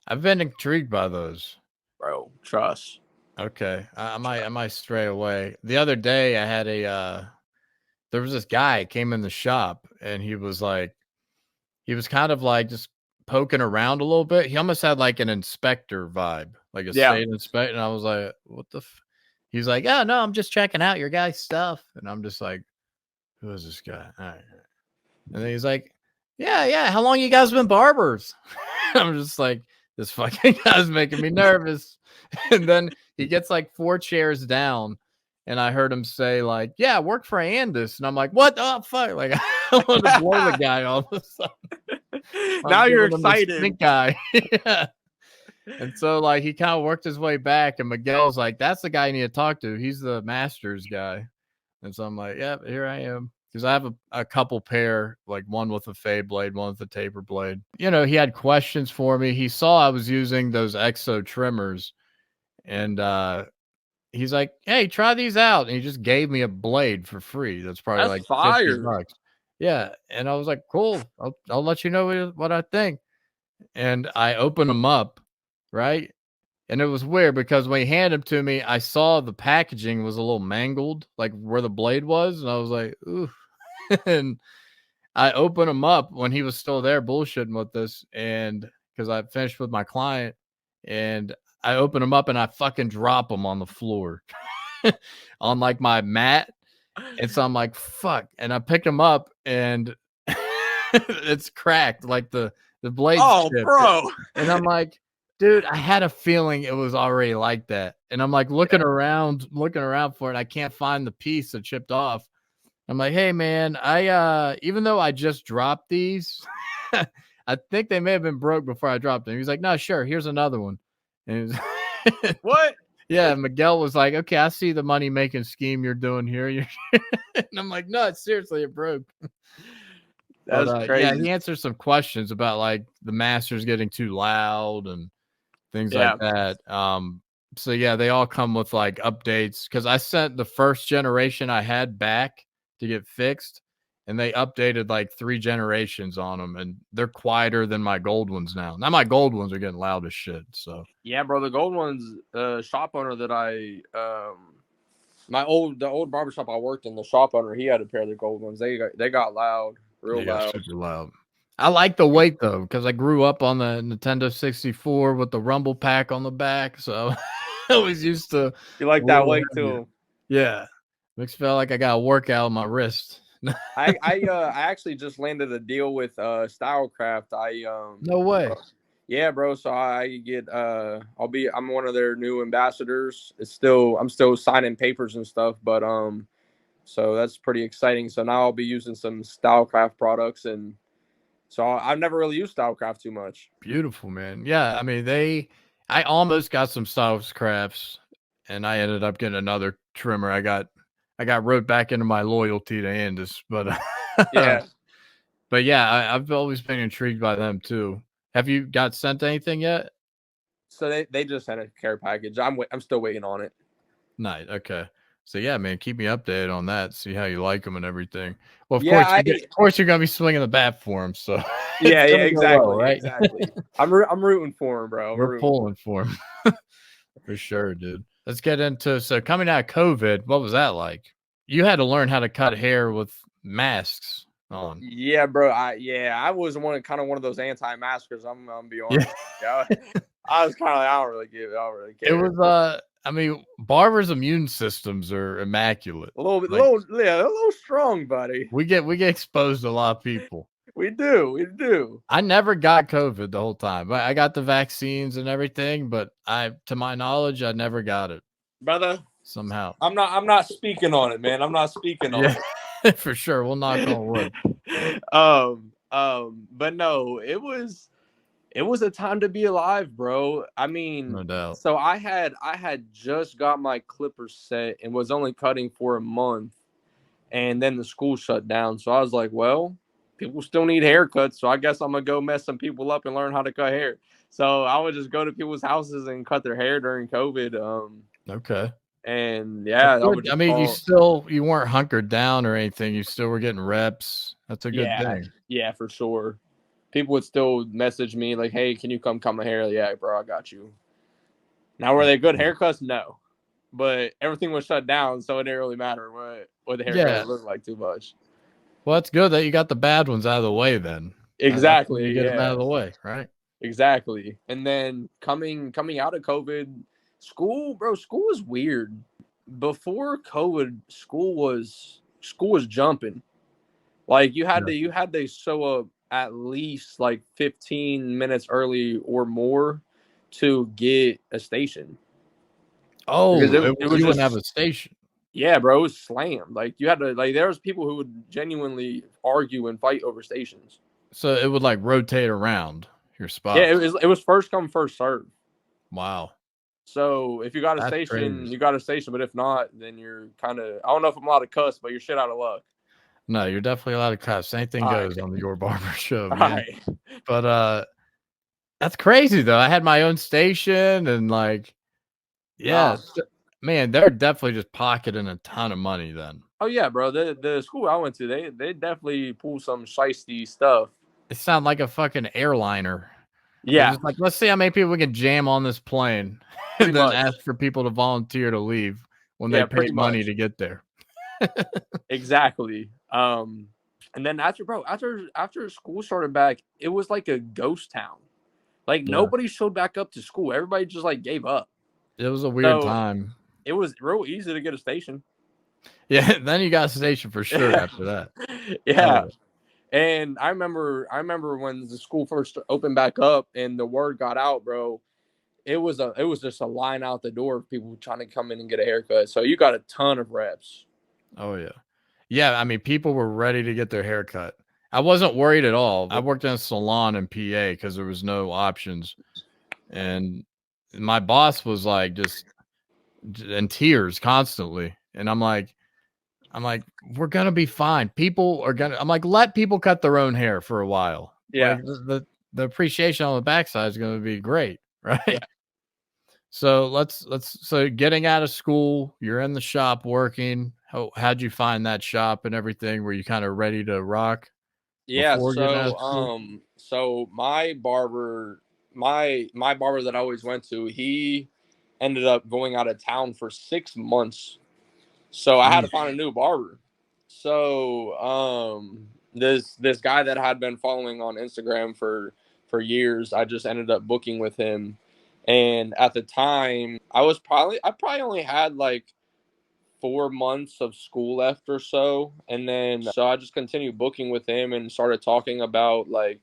I've been intrigued by those. Bro, trust. Okay, I might stray away. The other day, I had there was this guy came in the shop, and he was kind of like just poking around a little bit. He almost had like an inspector vibe, like a state inspector. And I was like, "What the?" He's like, "Oh no, I'm just checking out your guy's stuff," and I'm just like, "Who is this guy?" All right. And then he's like, "Yeah. How long you guys been barbers?" I'm just like, "This fucking guy's making me nervous." And then he gets like 4 chairs down, and I heard him say like, "Yeah, I work for Andis," and I'm like, "What the fuck?" Like, I want to blow the guy all of a sudden. Now you're excited. Stink guy. Yeah. And so like he kind of worked his way back, and Miguel's like, "That's the guy you need to talk to. He's the masters guy." And so I'm like, "Yep, here I am." Because I have a couple pair, like one with a fade blade, one with a taper blade. You know, he had questions for me. He saw I was using those XO trimmers, and he's like, "Hey, try these out." And he just gave me a blade for free. That's probably That's like fire. $50. Yeah. And I was like, "Cool. I'll let you know what I think." And I opened them up, right? And it was weird because when he handed them to me, I saw the packaging was a little mangled, like where the blade was. And I was like, ooh. And I opened them up when he was still there bullshitting with this. And because I finished with my client, and I opened them up and I fucking drop them on the floor on like my mat. And so I'm like, fuck. And I picked them up and it's cracked. Like the blade. Oh, bro. And I'm like, dude, I had a feeling it was already like that. And I'm like looking around for it. I can't find the piece that chipped off. I'm like, hey man, even though I just dropped these, I think they may have been broke before I dropped them. He's like, no, sure, here's another one. And What? Yeah, Miguel was like, okay, I see the money making scheme you're doing here. And I'm like, no, seriously, it broke. That's crazy. Yeah, he answered some questions about like the masters getting too loud and things like that. So yeah, they all come with like updates because I sent the first generation I had back to get fixed, and they updated like 3 generations on them, and they're quieter than my gold ones now. Now my gold ones are getting loud as shit. So yeah, bro, the gold ones, shop owner that I the old barbershop I worked in, the shop owner, he had a pair of the gold ones. They got loud, real loud. Super loud. I like the weight though, because I grew up on the Nintendo 64 with the rumble pack on the back, so I was used to. You like that weight too? Yeah, makes me feel like I got a workout on my wrist. I actually just landed a deal with Stylecraft. No way. Yeah, bro. So I get I'm one of their new ambassadors. I'm still signing papers and stuff, but so that's pretty exciting. So now I'll be using some Stylecraft products, and so I've never really used Stylecraft too much. Beautiful, man. Yeah, I mean I almost got some Stylecrafts, and I ended up getting another trimmer. I got roped back into my loyalty to Andis, but yeah. But yeah, I've always been intrigued by them too. Have you got sent anything yet? So they just sent a care package. I'm still waiting on it. Nice. Okay. So yeah, man, keep me updated on that. See how you like them and everything. Well, of course you're gonna be swinging the bat for them. So yeah, exactly, low, right? Exactly. I'm rooting for him, bro. We're pulling for him for sure, dude. Let's get into coming out of COVID. What was that like? You had to learn how to cut hair with masks on. Yeah, bro. I was one of those anti-maskers. I'm gonna be honest. Yeah. I was kind of like, I don't really care. It was I mean, barbers' immune systems are immaculate. A little bit, Like, a little strong, buddy. we get exposed to a lot of people. We do. I never got COVID the whole time. I got the vaccines and everything, but to my knowledge, I never got it Brother, somehow. I'm not speaking on it, man. I'm not speaking on Yeah, for sure. We'll knock on wood. it. But no, it was a time to be alive, bro. I mean, No doubt. so I had just got my clippers set and was only cutting for a month, and then the school shut down. So I was like, well, people still need haircuts, so I guess I'm gonna go mess some people up and learn how to cut hair. So I would just go to people's houses and cut their hair during COVID. Okay. And yeah, I mean, you weren't hunkered down or anything. You still were getting reps. That's a good thing. Yeah, for sure. People would still message me like, "Hey, can you come cut my hair?" Yeah, bro, I got you. Now, were they good haircuts? No, but everything was shut down, so it didn't really matter what the haircuts looked like too much. Well, it's good that you got the bad ones out of the way then. Exactly. You get them out of the way, right? Exactly. And then coming out of COVID, school was weird. Before COVID, school was jumping. Like you had to show up at least like 15 minutes early or more to get a station. Oh, Because it was you wouldn't have a station. Yeah, bro, it was slammed. Like you had to there was people who would genuinely argue and fight over stations. So it would like rotate around your spot. Yeah, it was first come, first serve. Wow. So if you got a station, you got a station. But if not, then you're kind of, I don't know if I'm allowed to cuss, but you're shit out of luck. No, you're definitely allowed to cuss. Anything goes on the Your Barber show, man. Right. But that's crazy though. I had my own station and like, yeah, man, they're definitely just pocketing a ton of money then. Oh yeah, bro. The school I went to, they definitely pull some shiesty stuff. It sounds like a fucking airliner. Yeah. Like, let's see how many people we can jam on this plane and then ask for people to volunteer to leave when they pay money to get there. Exactly. And then after school started back, it was like a ghost town. Like nobody showed back up to school. Everybody just like gave up. It was a weird time. It was real easy to get a station. Yeah, then you got a station for sure after that. Yeah. And I remember when the school first opened back up and the word got out, bro. It was just a line out the door of people trying to come in and get a haircut. So you got a ton of reps. Oh yeah. Yeah, I mean, people were ready to get their haircut. I wasn't worried at all. I worked in a salon in PA because there was no options. And my boss was like just in tears constantly. And I'm like, we're gonna be fine. People are gonna. I'm like, let people cut their own hair for a while. Yeah, like the appreciation on the backside is gonna be great, right? Yeah. So so getting out of school, you're in the shop working. How'd you find that shop and everything? Were you kind of ready to rock? Yeah. So my barber that I always went to, he ended up going out of town for 6 months. So I had to find a new barber. So this guy that I had been following on Instagram for years, I just ended up booking with him. And at the time, I probably only had like 4 months of school left or so. And then so I just continued booking with him and started talking about like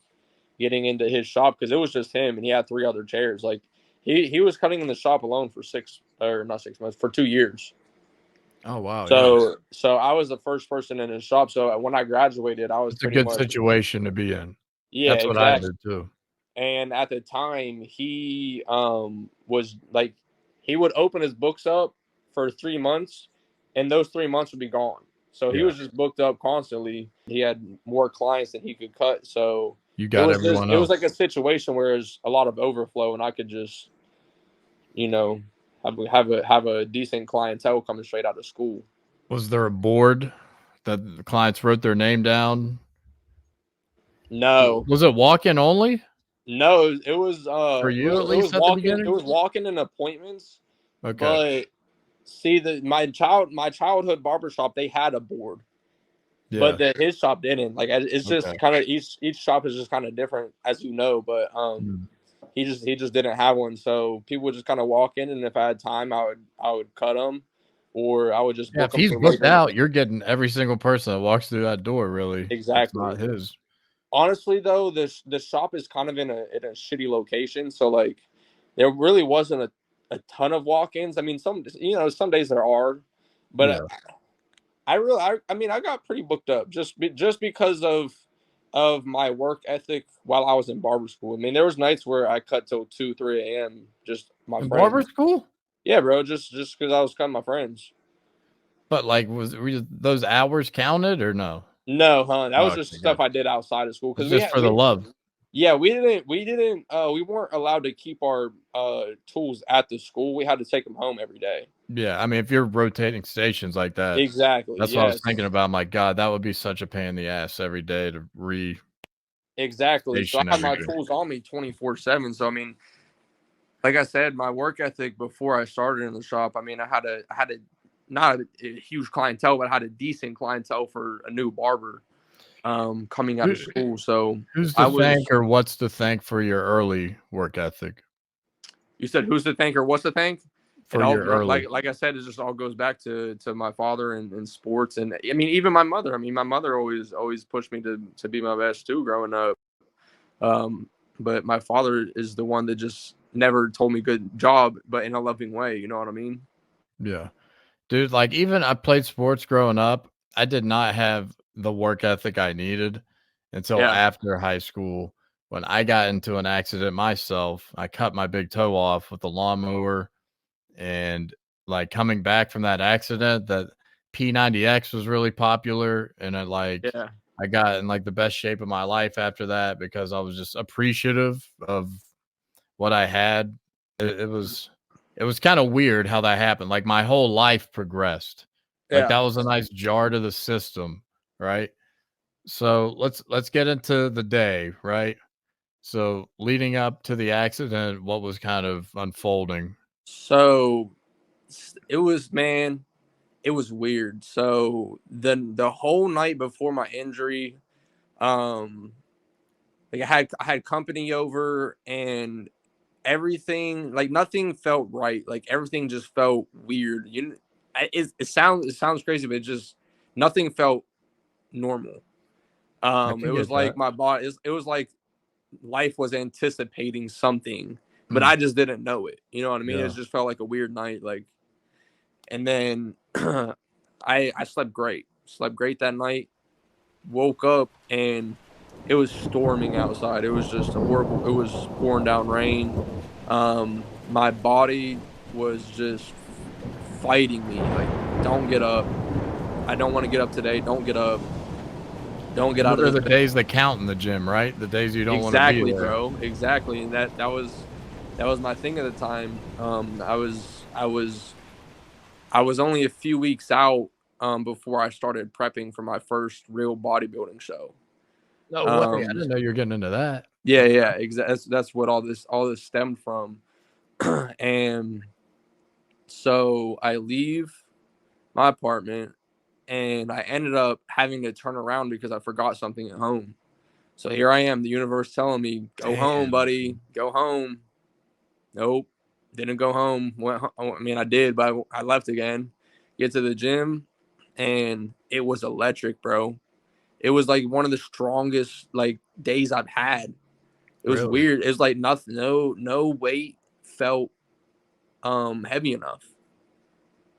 getting into his shop because it was just him and he had 3 other chairs. Like he was cutting in the shop alone for 2 years. Oh wow! So I was the first person in his shop. So when I graduated, I was. It's a good situation to be in. Yeah, that's what I did too. And at the time, he was like, he would open his books up for 3 months, and those 3 months would be gone. So he was just booked up constantly. He had more clients than he could cut. So you got everyone else. It was like a situation where there's a lot of overflow, and I could just, have a decent clientele coming straight out of school. Was there a board that the clients wrote their name down? No. Was it walk-in only? No, it was for you at least. It was walk-in and appointments. Okay. But see, my childhood barbershop, they had a board. Yeah. But his shop didn't. Like it's just kind of each shop is just kind of different, as you know. But he just didn't have one. So people would just kind of walk in, and if I had time, I would cut them, or I would just Yeah, book if them he's for booked later. out, you're getting every single person that walks through that door. Really, it's not Exactly. his. Honestly, though, the shop is kind of in a shitty location, so like there really wasn't a ton of walk-ins. I mean, some days there are, but Yeah. I mean, I got pretty booked up just because of my work ethic while I was in barber school. I mean, there was nights where I cut till 2, 3 a.m. just my In barber friends. school? Yeah, bro, just because I was cutting my friends. But like, those hours counted or no? No, huh? That was Okay, just stuff gotcha. I did outside of school It's because just for the love. yeah, we weren't allowed to keep our tools at the school. We had to take them home every day. Yeah, I mean, if you're rotating stations like that, Exactly. that's what I was Yes. thinking about. My God, that would be such a pain in the ass every day to Exactly. So I station had my everything. tools on me 24/7. So I mean, like I said, my work ethic before I started in the shop, I mean, I had a not a huge clientele, but I had a decent clientele for a new barber coming out of school. So Who's I to was thank or what's to thank for your early work ethic? you said who's to thank or what's to thank? It For all your early. like I said, it just all goes back to my father and sports, and I mean even my mother. I mean my mother always pushed me to be my best too growing up. But my father is the one that just never told me good job, but in a loving way. You know what I mean? Yeah. Dude, like even I played sports growing up. I did not have the work ethic I needed until Yeah, after high school when I got into an accident myself. I cut my big toe off with the lawnmower and like coming back from that accident, that P90X was really popular and yeah, I got in like the best shape of my life after that because I was just appreciative of what I had. It was kind of weird how that happened. Like my whole life progressed. Like yeah. that was a nice jar to the system, right? So let's get into the day, right? So leading up to the accident, what was kind of unfolding? So it was man, it was weird. So the whole night before my injury, um, like I had company over and everything like nothing felt right. Like everything just felt weird. It sounds crazy, but it just nothing felt normal. I It can was get like that. my body. It was like life was anticipating something, but Mm, I just didn't know it. You know what I mean? It yeah. just felt like a weird night. Like, and then I slept great that night. Woke up and it was storming outside. It was just horrible. It was pouring down rain. My body was just fighting me. Like, don't get up. I don't want to get up today. Don't get up. Don't get out What of are this the bed. days that count in the gym, right? The days you don't want to be Exactly, there. bro. Exactly. And that was my thing at the time. I was only a few weeks out before I started prepping for my first real bodybuilding show. No way. I Um didn't know you were getting into that. yeah, exactly. That's what all this stemmed from. And so I leave my apartment and I ended up having to turn around because I forgot something at home. So here I am, the universe telling me, go home, Damn. buddy, go home. Nope, didn't go home. I mean, I did, but I left again. Get to the gym, and it was electric, bro. It was like one of the strongest like days I've had. It was Really? weird. It was like nothing, no weight felt heavy enough.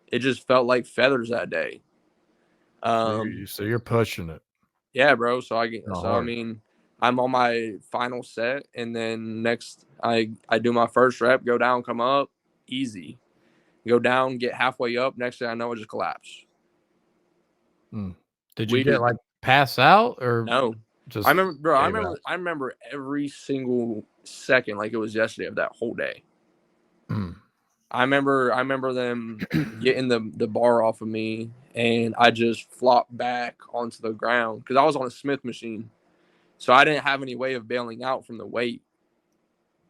It just felt like feathers that day. So Um, you're pushing it. yeah, bro. So Not I hard. mean, I'm on my final set, and then next I do my first rep, go down, come up, easy. Go down, get halfway up. Next thing I know, I just collapse. Mm. Did you get Weird. like pass out or No, I just remember, bro. I gave remember. out? I remember every single second like it was yesterday of that whole day. Mm. I remember them getting the bar off of me, and I just flopped back onto the ground because I was on a Smith machine, so I didn't have any way of bailing out from the weight.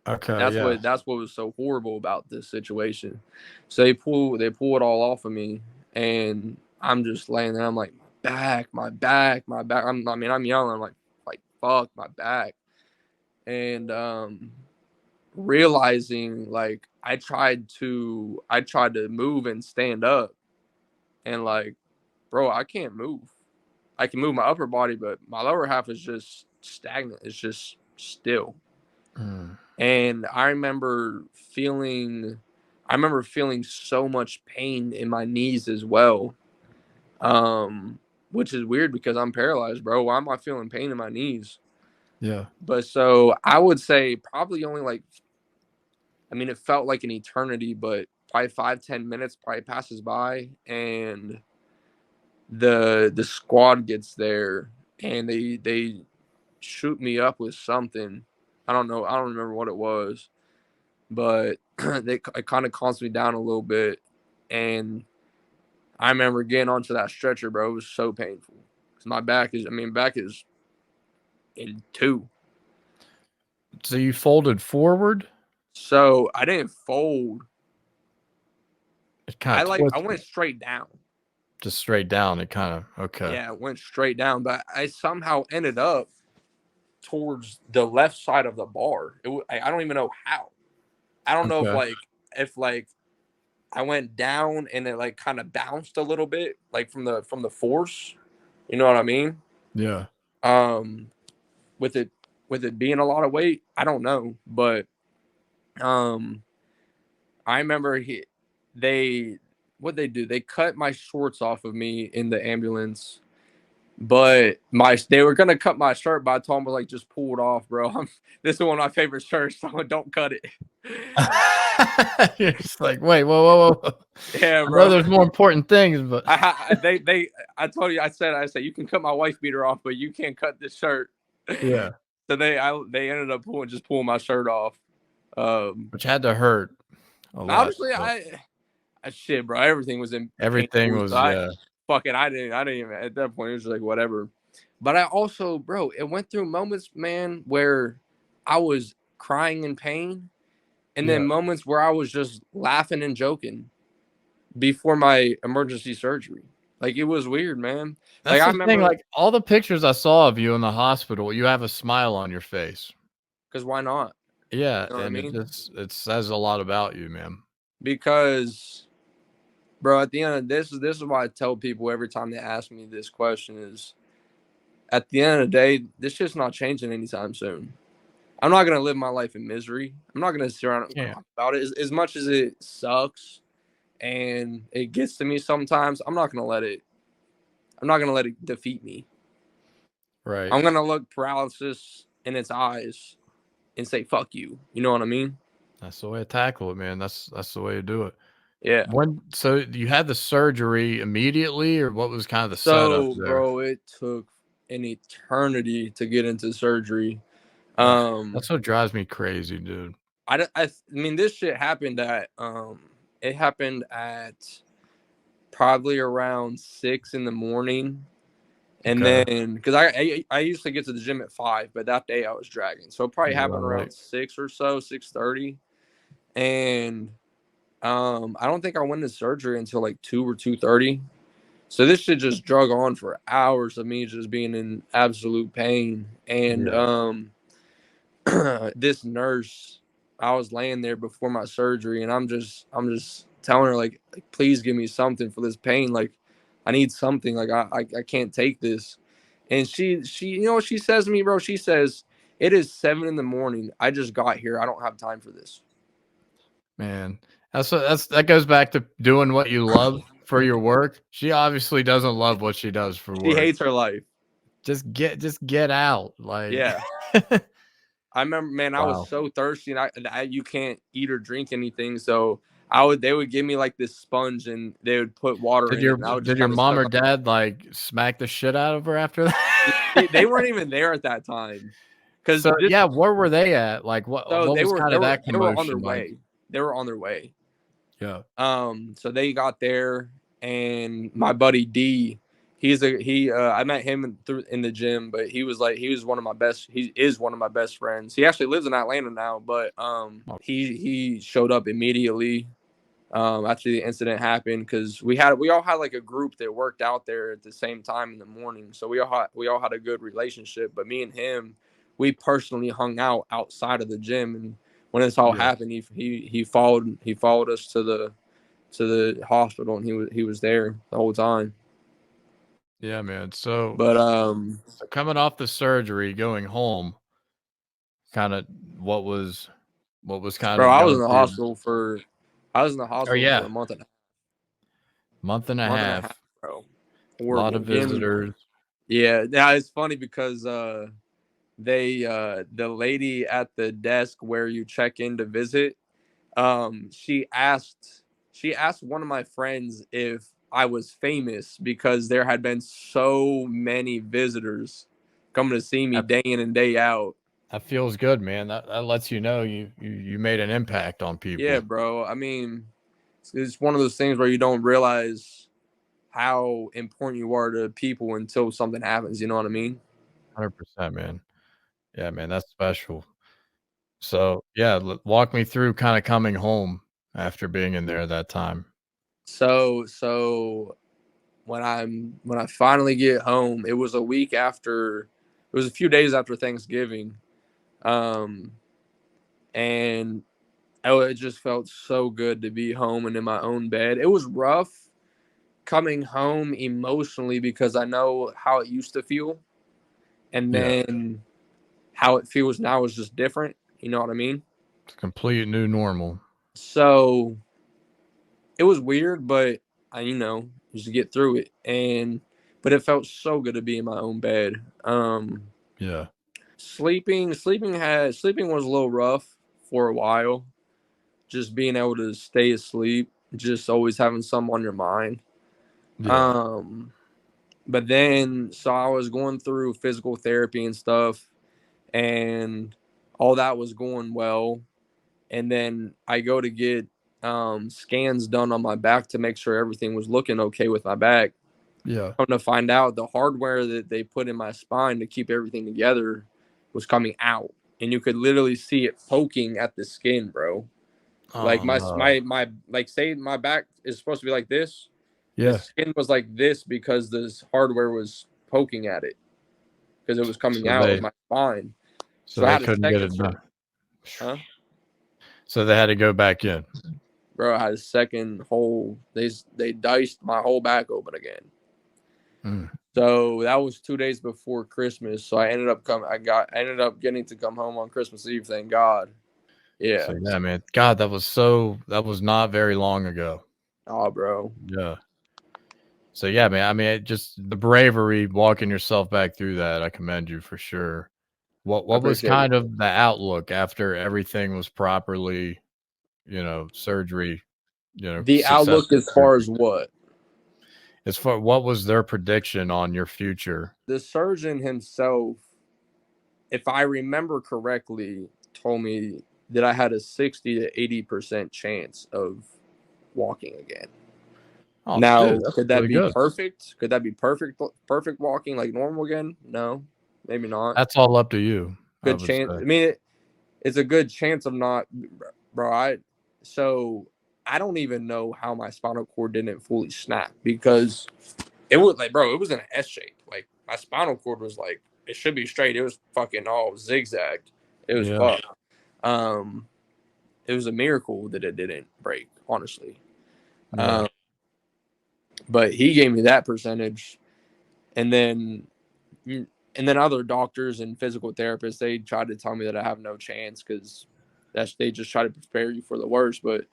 Okay, That's yeah. what was so horrible about this situation. So they pull it all off of me, and I'm just laying there. I'm like, my back, my back. I'm yelling. I'm like fuck my back. And realizing like I tried to move and stand up, and like, bro, I can't move. I can move my upper body, but my lower half is just stagnant. It's just still. And I remember feeling so much pain in my knees as well. Which is weird because I'm paralyzed, bro. Why am I feeling pain in my knees? Yeah. But so I would say probably only like, I mean, it felt like an eternity, but probably 5-10 minutes probably passes by, and the squad gets there, and they shoot me up with something. I don't know. I don't remember what it was, but it kind of calms me down a little bit. And I remember getting onto that stretcher, bro. It was so painful because my back is in two. So you folded forward? So I didn't fold. It kind of I went straight down. just straight down. It kind of, okay. Yeah, it went straight down, but I somehow ended up towards the left side of the bar. I don't even know how. I don't know if I went down and it like kind of bounced a little bit, like from the force. You know what I mean? Yeah. With it being a lot of weight, I don't know, but I remember what they do, they cut my shorts off of me in the ambulance, but they were gonna cut my shirt, but I told them like just pull it off, bro. This is one of my favorite shirts, so don't cut it. You're just like, wait, whoa. Yeah, I bro. know there's more important things, but I told you, I said you can cut my wife beater off, but you can't cut this shirt. yeah. So they ended up pulling my shirt off. Which had to hurt a lot. Honestly, I shit, bro. Everything was in Everything painful, was, so yeah. I didn't even at that point. It was just like whatever. But I also, bro, it went through moments, man, where I was crying in pain, and then moments where I was just laughing and joking before my emergency surgery. Like it was weird, man. That's like I the remember, thing. Like all the pictures I saw of you in the hospital, you have a smile on your face. because why not? Yeah, You know what and I mean? it says a lot about you, man. Because, bro, at the end of this is why I tell people every time they ask me this question is, at the end of the day, this shit's not changing anytime soon. I'm not gonna live my life in misery. I'm not gonna sit around and cry about it. As much as it sucks and it gets to me sometimes, I'm not gonna let it defeat me. Right. I'm gonna look paralysis in its eyes and say fuck you. You know what I mean? That's the way to tackle it, man. That's the way to do it. Yeah. So you had the surgery immediately, or what was kind of the So, setup there? bro, it took an eternity to get into surgery. That's what drives me crazy, dude. I mean, this shit happened it happened at probably around 6 a.m. And then, because I used to get to the gym at 5, but that day I was dragging. So it probably happened around 6 or so, 6:30. And I don't think I went to surgery until like 2 or 2:30. So this shit just drug on for hours of me just being in absolute pain. And this nurse, I was laying there before my surgery, and I'm just telling her like please give me something for this pain. Like I need something. Like I can't take this. And she you know what she says to me, bro? She says, "It is 7 a.m. I just got here. I don't have time for this." Man, that goes back to doing what you love for your work. She obviously doesn't love what she does for work. She hates her life. Just get out. Like, yeah. I remember, man, I was so thirsty, and you can't eat or drink anything, so they would give me like this sponge, and they would put water in it. Did your mom or dad like smack the shit out of her after that? They weren't even there at that time. Where were they at? Like what was kind of that commotion? They were on their way. They were on their way. Yeah. So they got there, and my buddy D, I met him in the gym, but he is one of my best friends. He actually lives in Atlanta now, but he showed up immediately after the incident happened, because we all had like a group that worked out there at the same time in the morning, so we all had a good relationship. But me and him, we personally hung out outside of the gym, and when this all happened, he followed us to the hospital, and he was there the whole time. Yeah, man. So, But so coming off the surgery, going home, kind of what was kind bro, of I was going in the through your hospital for a month and a month and a half, half, bro. a lot Horrible. of visitors. Yeah, it's funny because the lady at the desk where you check in to visit, she asked one of my friends if I was famous because there had been so many visitors coming to see me day in and day out. That feels good, man. That lets you know you made an impact on people. Yeah, bro. I mean, it's one of those things where you don't realize how important you are to people until something happens. You know what I mean? 100%, man. Yeah, man, that's special. So, yeah, walk me through kind of coming home after being in there that time. So when I finally get home, it was a week after, it was a few days after Thanksgiving, and it just felt so good to be home and in my own bed. It was rough coming home emotionally because I know how it used to feel, and then how it feels now is just different. You know what I mean? It's a complete new normal. So it was weird, but just get through it. But it felt so good to be in my own bed. Yeah. Sleeping was a little rough for a while. Just being able to stay asleep, just always having something on your mind. Yeah. But then, so I was going through physical therapy and stuff, and all that was going well. And then I go to get scans done on my back to make sure everything was looking okay with my back. Yeah. Come to find out, the hardware that they put in my spine to keep everything together was coming out, and you could literally see it poking at the skin, bro. Like my like, say my back is supposed to be like this. The Yeah. skin was like this because this hardware was poking at it because it was coming So out of my spine. so So I they had a couldn't get second, it done. huh? So they had to go back in. Bro, I had a second hole. They diced my whole back open again. Mm. So that was 2 days before Christmas. So I ended up getting to come home on Christmas Eve. Thank God. Yeah. So yeah, man. God, that was not very long ago. Oh, bro. Yeah. So yeah, man. I mean, just the bravery walking yourself back through that. I commend you for sure. What I was appreciate it. kind of the outlook after everything was properly, surgery, The outlook successful as far surgery? as what? As far what was their prediction on your future? The surgeon himself, if I remember correctly, told me that I had a 60 to 80% chance of walking again. Oh, Now, dude, that's could that really be good. perfect? Could that be perfect walking like normal again? No, maybe not. That's all up to you, I Good would chance. say. I mean, it's a good chance of not, bro. So I don't even know how my spinal cord didn't fully snap because it was like, bro, it was in an S shape. Like my spinal cord was like, it should be straight. It was fucking all zigzagged. It was Yeah. fucked. It was a miracle that it didn't break, honestly. Yeah. But he gave me that percentage, and then other doctors and physical therapists, they tried to tell me that I have no chance because they just try to prepare you for the worst. But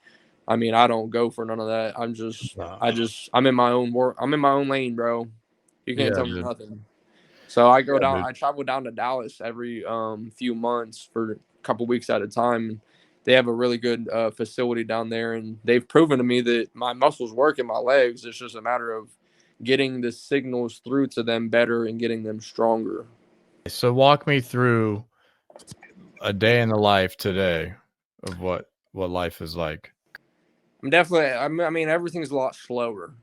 I mean, I don't go for none of that. I'm in my own work. I'm in my own lane, bro. You can't Yeah, tell me dude. nothing. So I go Yeah, down. dude. I travel down to Dallas every few months for a couple weeks at a time. They have a really good facility down there, and they've proven to me that my muscles work in my legs. It's just a matter of getting the signals through to them better and getting them stronger. So walk me through a day in the life today of what life is like. I mean, everything's a lot slower.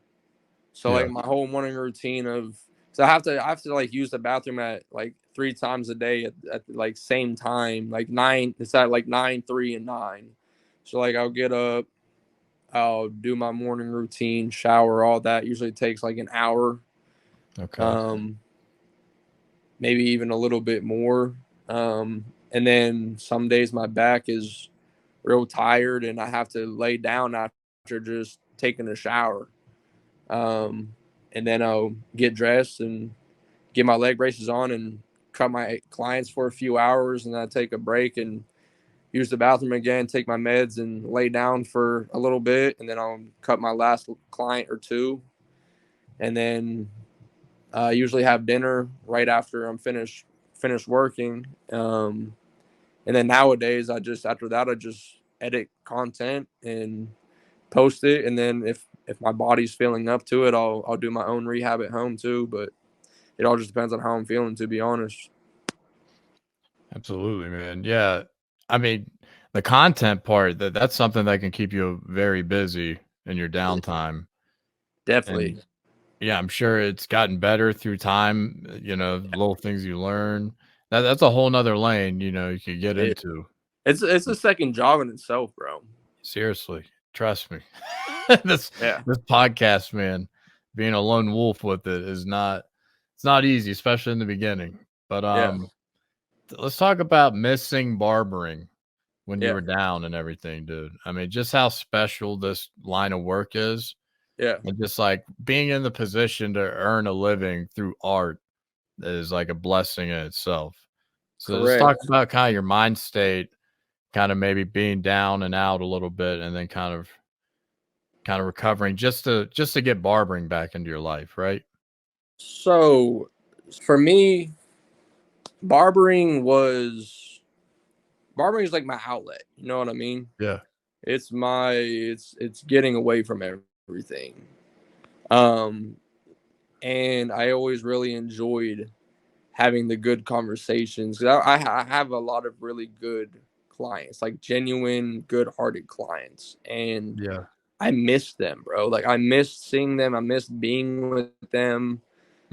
So Yeah. like my whole morning routine so I have to like use the bathroom at like 3 times a day at like same time, like 9. It's at like 9, 3, and 9. So like I'll get up, I'll do my morning routine, shower, all that. Usually takes like an hour. Okay. Maybe even a little bit more. And then some days my back is real tired and I have to lay down after just taking a shower. And then I'll get dressed and get my leg braces on and cut my clients for a few hours, and then I take a break and use the bathroom again, take my meds and lay down for a little bit, and then I'll cut my last client or two, and then usually have dinner right after I'm finished working. And then nowadays I just edit content and post it, and then if my body's feeling up to it, I'll do my own rehab at home too. But it all just depends on how I'm feeling, to be honest. Absolutely, man. Yeah. I mean, the content part, that's something that can keep you very busy in your downtime. Definitely. And yeah, I'm sure it's gotten better through time, little things you learn. That's a whole nother lane, you could get into. It's a second job in itself, bro. Seriously. Trust me. This Yeah. this podcast, man, being a lone wolf with it it's not easy, especially in the beginning. But let's talk about missing barbering when you were down and everything, dude. I mean, just how special this line of work is. Yeah. And just like being in the position to earn a living through art is like a blessing in itself. So let's talk about kind of your mind state, kind of maybe being down and out a little bit, and then kind of recovering just to get barbering back into your life, right? So for me, barbering is like my outlet. You know what I mean? Yeah. It's getting away from everything. And I always really enjoyed having the good conversations. I have a lot of really good clients, like genuine, good-hearted clients, and Yeah. I miss them, bro. Like I miss seeing them. I miss being with them.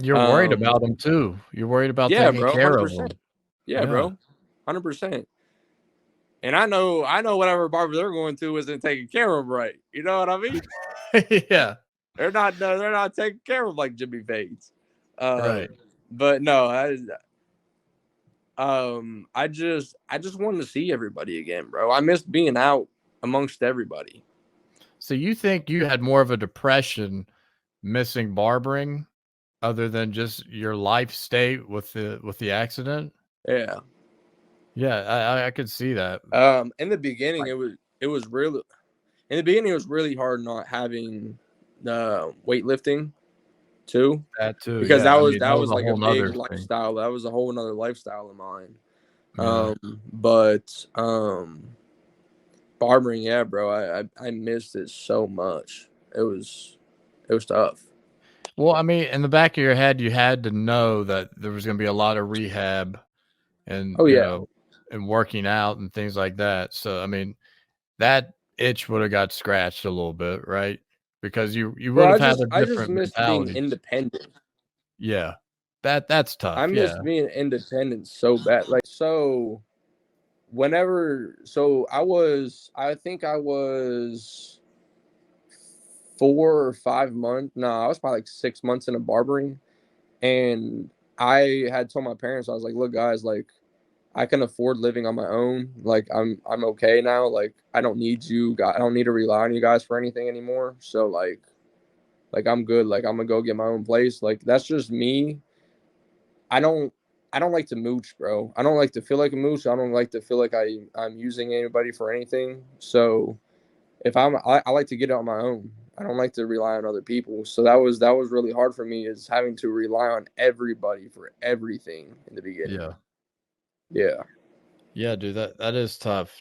You're worried about them too. You're worried about taking bro, care of 100%. them. Yeah, bro, 100%. And I know whatever barber they're going to isn't taking care of them right. You know what I mean? Yeah. They're not taking care of like Jimmy Fades. Right. But no, I just wanted to see everybody again, bro. I missed being out amongst everybody. So you think you had more of a depression missing barbering other than just your life state with the accident? Yeah. Yeah, I could see that. In the beginning, it was really hard not having weightlifting too. That too, Because yeah. that was a like a whole big nother thing. lifestyle. That was a whole nother lifestyle of mine. Yeah. But barbering, yeah, bro, I missed it so much. It was tough. Well, I mean, in the back of your head, you had to know that there was going to be a lot of rehab and, and working out and things like that. So, I mean, that itch would have got scratched a little bit, right? Because you would have had a I just different missed being mentality. independent. Yeah. That's tough. I missed being independent so bad. Like, so I think I was 4 or 5 months. No, I was probably like 6 months into barbering. And I had told my parents, I was like, look, guys, like, I can afford living on my own. Like, I'm okay now. Like, I don't need you guys. I don't need to rely on you guys for anything anymore. So like I'm good. Like, I'm gonna go get my own place. Like, that's just me. I don't like to mooch, bro. I don't like to feel like a mooch. I don't like to feel like I'm using anybody for anything. So if I like to get it on my own. I don't like to rely on other people. So that was really hard for me, is having to rely on everybody for everything in the beginning. Yeah. Yeah. Yeah, dude, that is tough.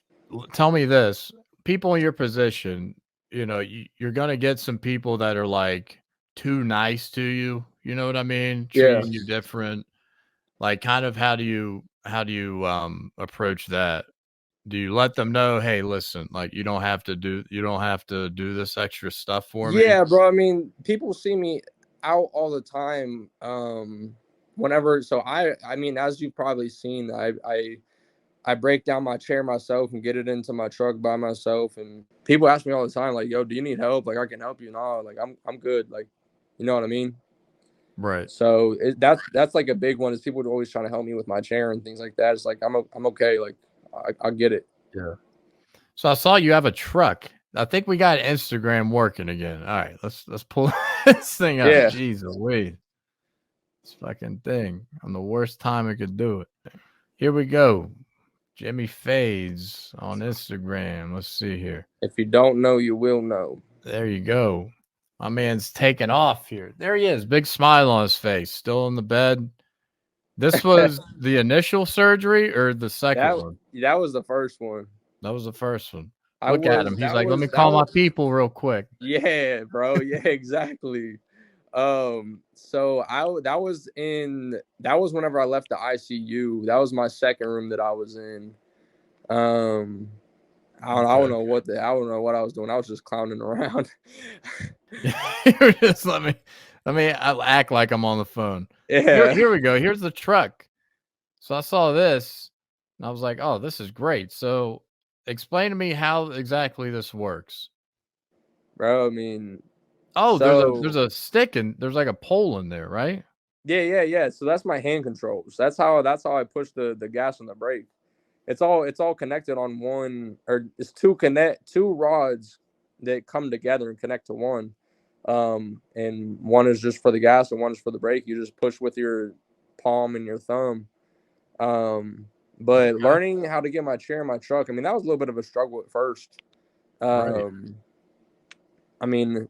Tell me this. People in your position, you're going to get some people that are like too nice to you. You know what I mean? Treating you different. Like, kind of how do you approach that? Do you let them know, hey, listen, like you don't have to do this extra stuff for me? Yeah, bro. I mean, people see me out all the time. Whenever, so I mean, as you've probably seen, I break down my chair myself and get it into my truck by myself. And people ask me all the time, like, yo, do you need help? Like, I can help you. No, like I'm good. Like, you know what I mean? Right. So that's like a big one, is people are always trying to help me with my chair and things like that. It's like, I'm okay. Like, I get it. Yeah. So I saw you have a truck. I think we got Instagram working again. All right, let's pull this thing up. Yeah. Jeez, wait. This fucking thing on the worst time I could do it. Here we go. Jimmy Fadez on Instagram. Let's see here. If you don't know, you will know. There you go. My man's taking off here. There he is. Big smile on his face. Still in the bed. This was the initial surgery or the second one? That was the first one. That was the first one. Look at him. He's like, let me that call my was- people real quick. Yeah, bro. Yeah, exactly. So that was whenever I left the ICU. That was my second room that I was in. I don't know what I was doing. I was just clowning around. Just let me I'll act like I'm on the phone. Yeah. Here we go. Here's the truck. So I saw this and I was like, oh, this is great. So explain to me how exactly this works. Bro, I mean, Oh, so, there's a stick and there's like a pole in there, right? yeah. So that's my hand controls. That's how I push the gas and the brake. It's all connected on one, or it's two rods that come together and connect to one. And one is just for the gas and one is for the brake. You just push with your palm and your thumb. But learning how to get my chair in my truck, I mean, that was a little bit of a struggle at first. Right. I mean,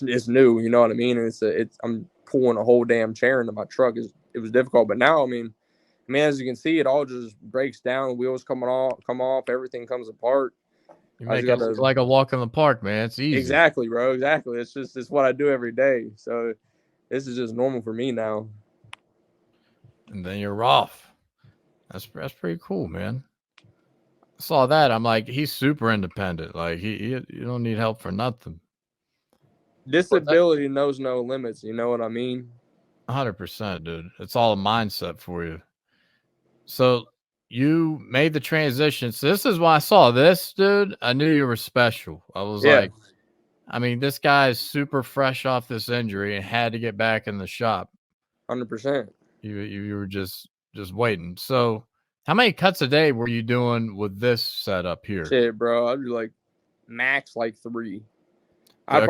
it's new, you know what I mean? And I'm pulling a whole damn chair into my truck. It was difficult, but now, I mean, as you can see, it all just breaks down. Wheels come off, everything comes apart. You make it look like a walk in the park, man. It's easy. Exactly, bro. Exactly. It's what I do every day. So this is just normal for me now. And then you're off. That's pretty cool, man. I saw that. I'm like, he's super independent. Like you don't need help for nothing. Disability knows no limits. You know what I mean? 100%, dude. It's all a mindset for you. So you made the transition. So this is why I saw this, dude. I knew you were special. I was like, I mean, this guy is super fresh off this injury and had to get back in the shop. 100%. You were just waiting. So how many cuts a day were you doing with this setup here? Shit, bro. I'd do like max like 3. There's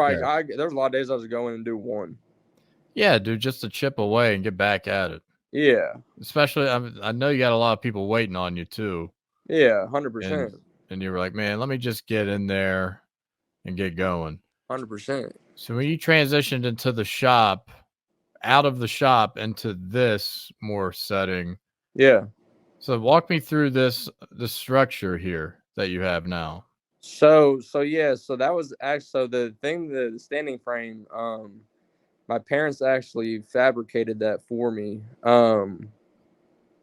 a lot of days I was going and do 1. Yeah, dude, just to chip away and get back at it. Yeah. Especially, I know you got a lot of people waiting on you too. Yeah, 100%. And you were like, man, let me just get in there and get going. 100%. So when you transitioned into the shop, out of the shop into this more setting. Yeah. So walk me through the structure here that you have now. So that was actually the standing frame. My parents actually fabricated that for me. Fire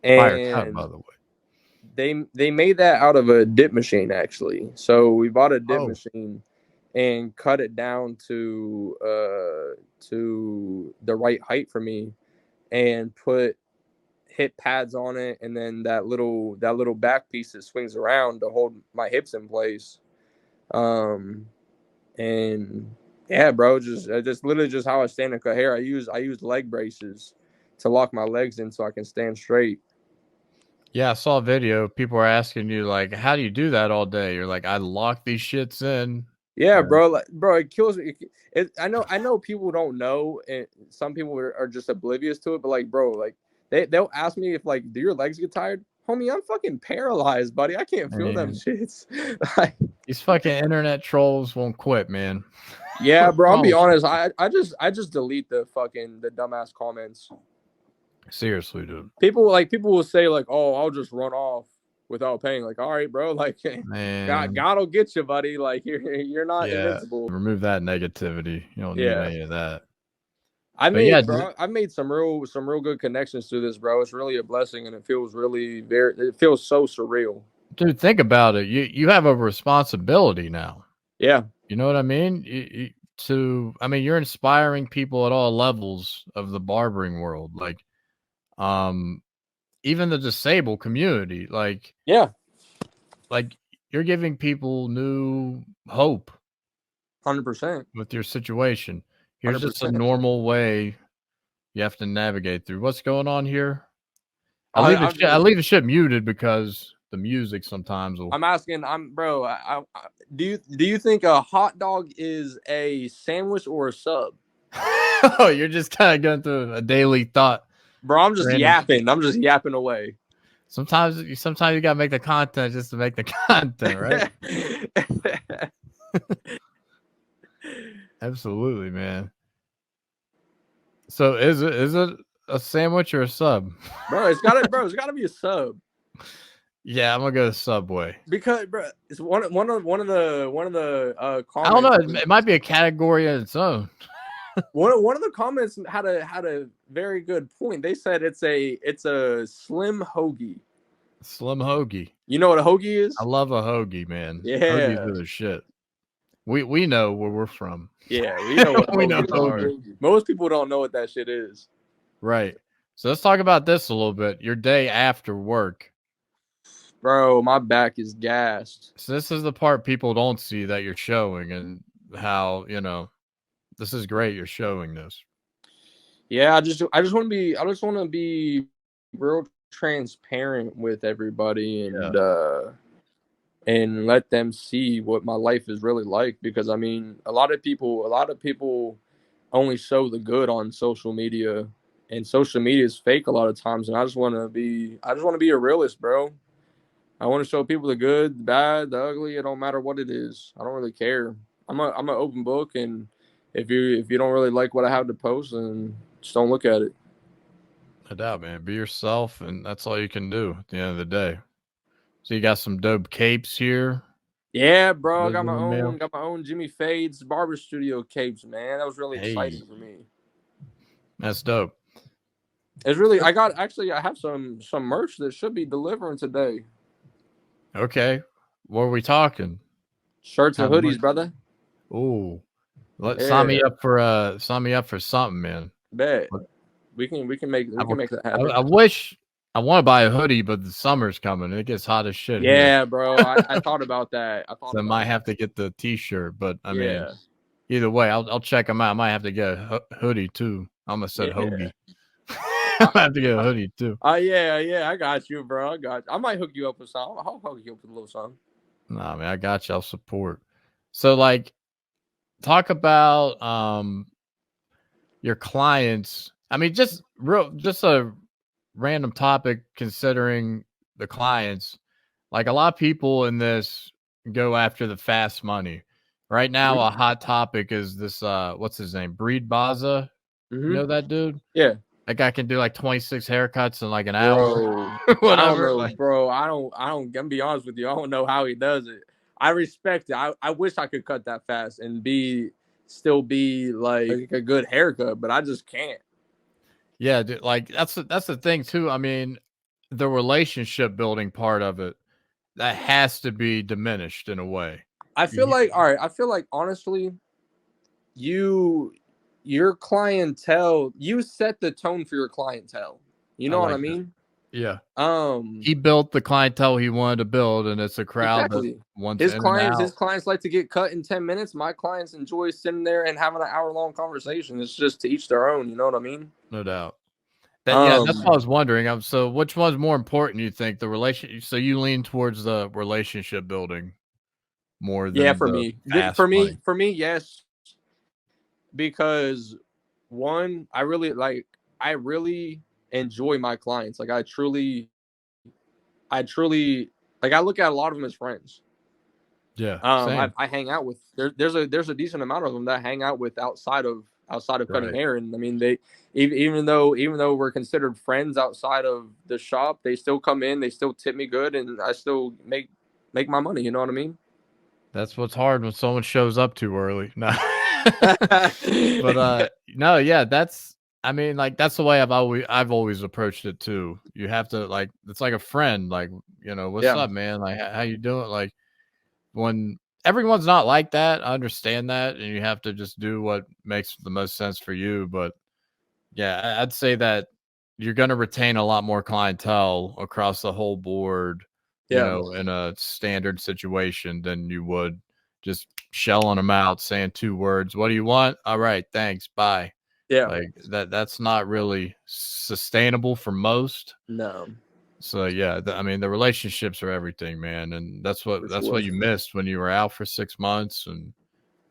cut, by the way. They made that out of a dip machine actually. So we bought a dip machine and cut it down to the right height for me, and put hip pads on it, and then that little back piece that swings around to hold my hips in place. And yeah, bro, just literally just how I stand in cut hair. I use leg braces to lock my legs in so I can stand straight. Yeah, I saw a video. People were asking you like, how do you do that all day? You're like, I lock these shits in. Yeah, bro, it kills me. I know people don't know, and some people are just oblivious to it. But like, bro, like they'll ask me if like, do your legs get tired? Homie, I'm fucking paralyzed, buddy. I can't feel them shits. Like, these fucking internet trolls won't quit, man. Yeah, bro. I'll be honest. I just delete the dumbass comments. Seriously, dude. People will say like, "Oh, I'll just run off without paying." Like, all right, bro. Like, man. God will get you, buddy. Like, you're not invincible. Remove that negativity. You don't need any of that. I've made some real good connections through this, bro. It's really a blessing, and it feels so surreal. Dude, think about it. You have a responsibility now. Yeah. You know what I mean? You're inspiring people at all levels of the barbering world. Like, even the disabled community. Like, yeah. Like, you're giving people new hope. 100%. With your situation. Here's 100%. just a normal way you have to navigate through. What's going on here? I leave the shit muted because the music sometimes will. I'm asking. Bro. Do you think a hot dog is a sandwich or a sub? Oh, you're just kind of going through a daily thought. Bro, I'm just yapping. I'm just yapping away. Sometimes you gotta make the content just to make the content, right? Absolutely, man. So is it a sandwich or a sub? Bro, it's gotta be a sub. Yeah, I'm gonna go to Subway Because, bro, it's one of the comments. I don't know. It might be a category in its own. One of the comments had a very good point. They said it's a slim hoagie. Slim hoagie. You know what a hoagie is? I love a hoagie, man. Yeah, hoagies are the shit. We know where we're from. Yeah, we know what we know hoagies are. Most people don't know what that shit is. Right. So let's talk about this a little bit. Your day after work. Bro, my back is gassed. So this is the part people don't see that you're showing, and how, this is great. You're showing this. Yeah, I just want to be real transparent with everybody and let them see what my life is really like, because I mean, a lot of people only show the good on social media, and social media is fake a lot of times, and I just want to be a realist, bro. I want to show people the good, the bad, the ugly. It don't matter what it is. I don't really care. I'm an open book, and if you don't really like what I have to post, then just don't look at it. No doubt, man. Be yourself, and that's all you can do at the end of the day. So you got some dope capes here. Yeah, bro. I got my own Jimmy Fadez Barber Studio capes, man. That was really exciting for me. That's dope. It's really I have some merch that should be delivering today. Okay. What are we talking? Shirts and hoodies, brother. Ooh. Sign me up for something, man. Bet. We can make that happen. I wish I want to buy a hoodie, but the summer's coming. It gets hot as shit. Yeah, here. Bro. I thought about that. So I might have to get the t-shirt, but I mean, either way, I'll check them out. I might have to get a hoodie too. I almost said hoagie. I have to get a hoodie too. Yeah. I got you, bro. I might hook you up with something. I'll hook you up with a little something. Nah, man, I got you. I'll support. So, like, talk about your clients. I mean, just a random topic considering the clients. Like, a lot of people in this go after the fast money. Right now, a hot topic is this. What's his name? Breed Baza. Mm-hmm. You know that dude? Yeah. That guy can do like 26 haircuts in like an hour. Whatever. I don't know, bro. I don't. I'm gonna be honest with you. I don't know how he does it. I respect it. I wish I could cut that fast and still be like a good haircut, but I just can't. Yeah, dude, like that's the thing too. I mean, the relationship building part of it, that has to be diminished in a way. I feel like honestly, your clientele, you set the tone for your clientele. You know what I mean? Yeah. He built the clientele he wanted to build, and it's a crowd that wants his clients like to get cut in 10 minutes. My clients enjoy sitting there and having an hour-long conversation. It's just to each their own. You know what I mean? No doubt. That's what I was wondering. So, which one's more important? You think the relationship? So you lean towards the relationship building more than for me, yes. Because one, I really enjoy my clients. Like I truly like I look at a lot of them as friends. Yeah. I hang out with there's a decent amount of them that I hang out with outside of cutting hair, and I mean they even though we're considered friends outside of the shop, they still come in, they still tip me good, and I still make my money. You know what I mean? That's what's hard when someone shows up too early. No. But no, yeah, that's the way I've always approached it too. You have to it's like a friend, what's up, man? Like, how you doing? Like, when everyone's not like that, I understand that, and you have to just do what makes the most sense for you. But yeah, I'd say that you're going to retain a lot more clientele across the whole board, in a standard situation than you would just shelling them out, saying 2 words. What do you want? All right, thanks, bye. Yeah, like that's not really sustainable for most. No. So yeah, I mean, the relationships are everything, man, and that's For what sure. you missed when you were out for 6 months and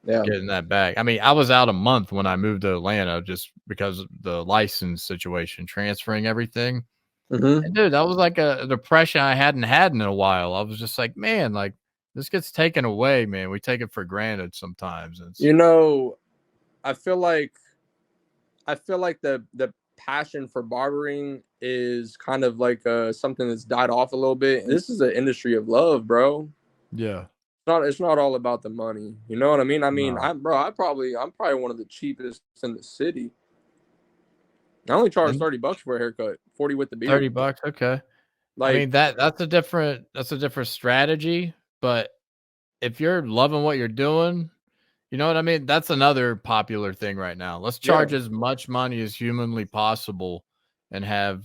Yeah. getting that back. I mean, I was out a month when I moved to Atlanta just because of the license situation, transferring everything. Mm-hmm. And dude, that was like a depression I hadn't had in a while. I was just like, man, like this gets taken away, man. We take it for granted sometimes. It's, You know, I feel like the passion for barbering is kind of like something that's died off a little bit. This is an industry of love, bro. yeah. It's not all about the money. You know what I mean? I mean, No. I'm probably one of the cheapest in the city. I only charge And $30 for a haircut, 40 with the beard. 30 bucks, okay. I Like, mean, that's a different strategy, but if you're loving what you're doing, you know what I mean? That's another popular thing right now. Let's charge yeah, as much money as humanly possible and have,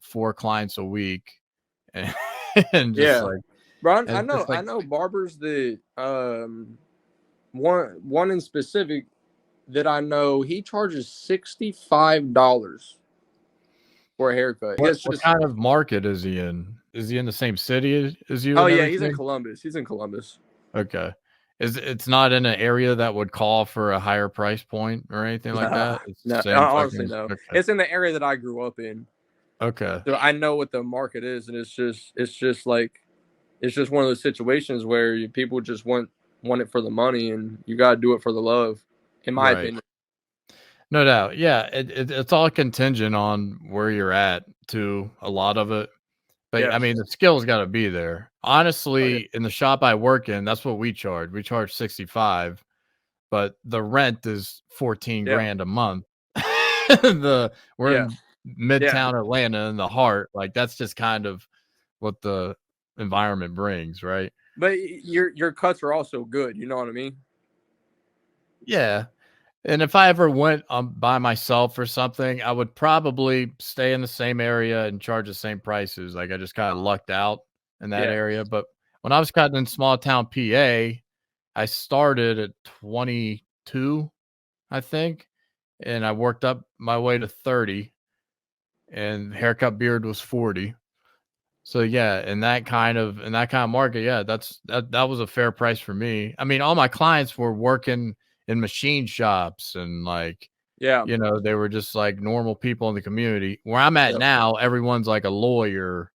4 clients a week and, and just yeah, like bro. I and know, just like barbers that one in specific that I know, he charges $65 for a haircut. what It's what just, kind of market is he in? Is he in the same city as you oh and yeah, he's in everything? Columbus. He's in Columbus. Okay. It's not in an area that would call for a higher price point or anything like Nah, that? It's the no, same honestly, fucking no. okay. It's in the area that I grew up in, Okay. so I know what the market is, and it's just like it's just one of those situations where people just want it for the money, and you got to do it for the love, in my Right. opinion. No doubt. Yeah, it's all contingent on where you're at too, a lot of it. But I Yeah. mean, the skill's got to be there. Oh, yeah. Honestly, in the shop I work in, that's what we charge. We charge 65, but the rent is 14 Yeah. grand a month. We're Yeah. in Yeah. Midtown Atlanta in the heart. Like that's just kind of what the environment brings, right? But your cuts are also good. You know what I mean? Yeah. And if I ever went by myself or something, I would probably stay in the same area and charge the same prices. Like I just kind of lucked out in that Yeah. area. But when I was cutting in small town PA, I started at 22, I think, and I worked up my way to 30, and haircut beard was 40. So yeah, in that kind of market, yeah, that was a fair price for me. I mean, all my clients were working in machine shops and like, Yeah. they were just like normal people in the community. Where I'm at Yep. now, everyone's like a lawyer,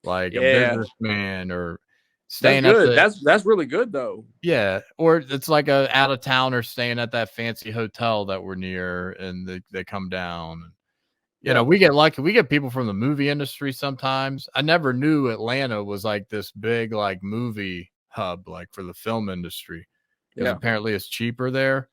like a Yeah. businessman, or That's staying at good. the That's really good though. yeah, or it's like a out of towner staying at that fancy hotel that we're near, and they come down. Yeah. We get lucky. We get people from the movie industry sometimes. I never knew Atlanta was like this big like movie hub, like for the film industry, because Yeah. apparently it's cheaper there.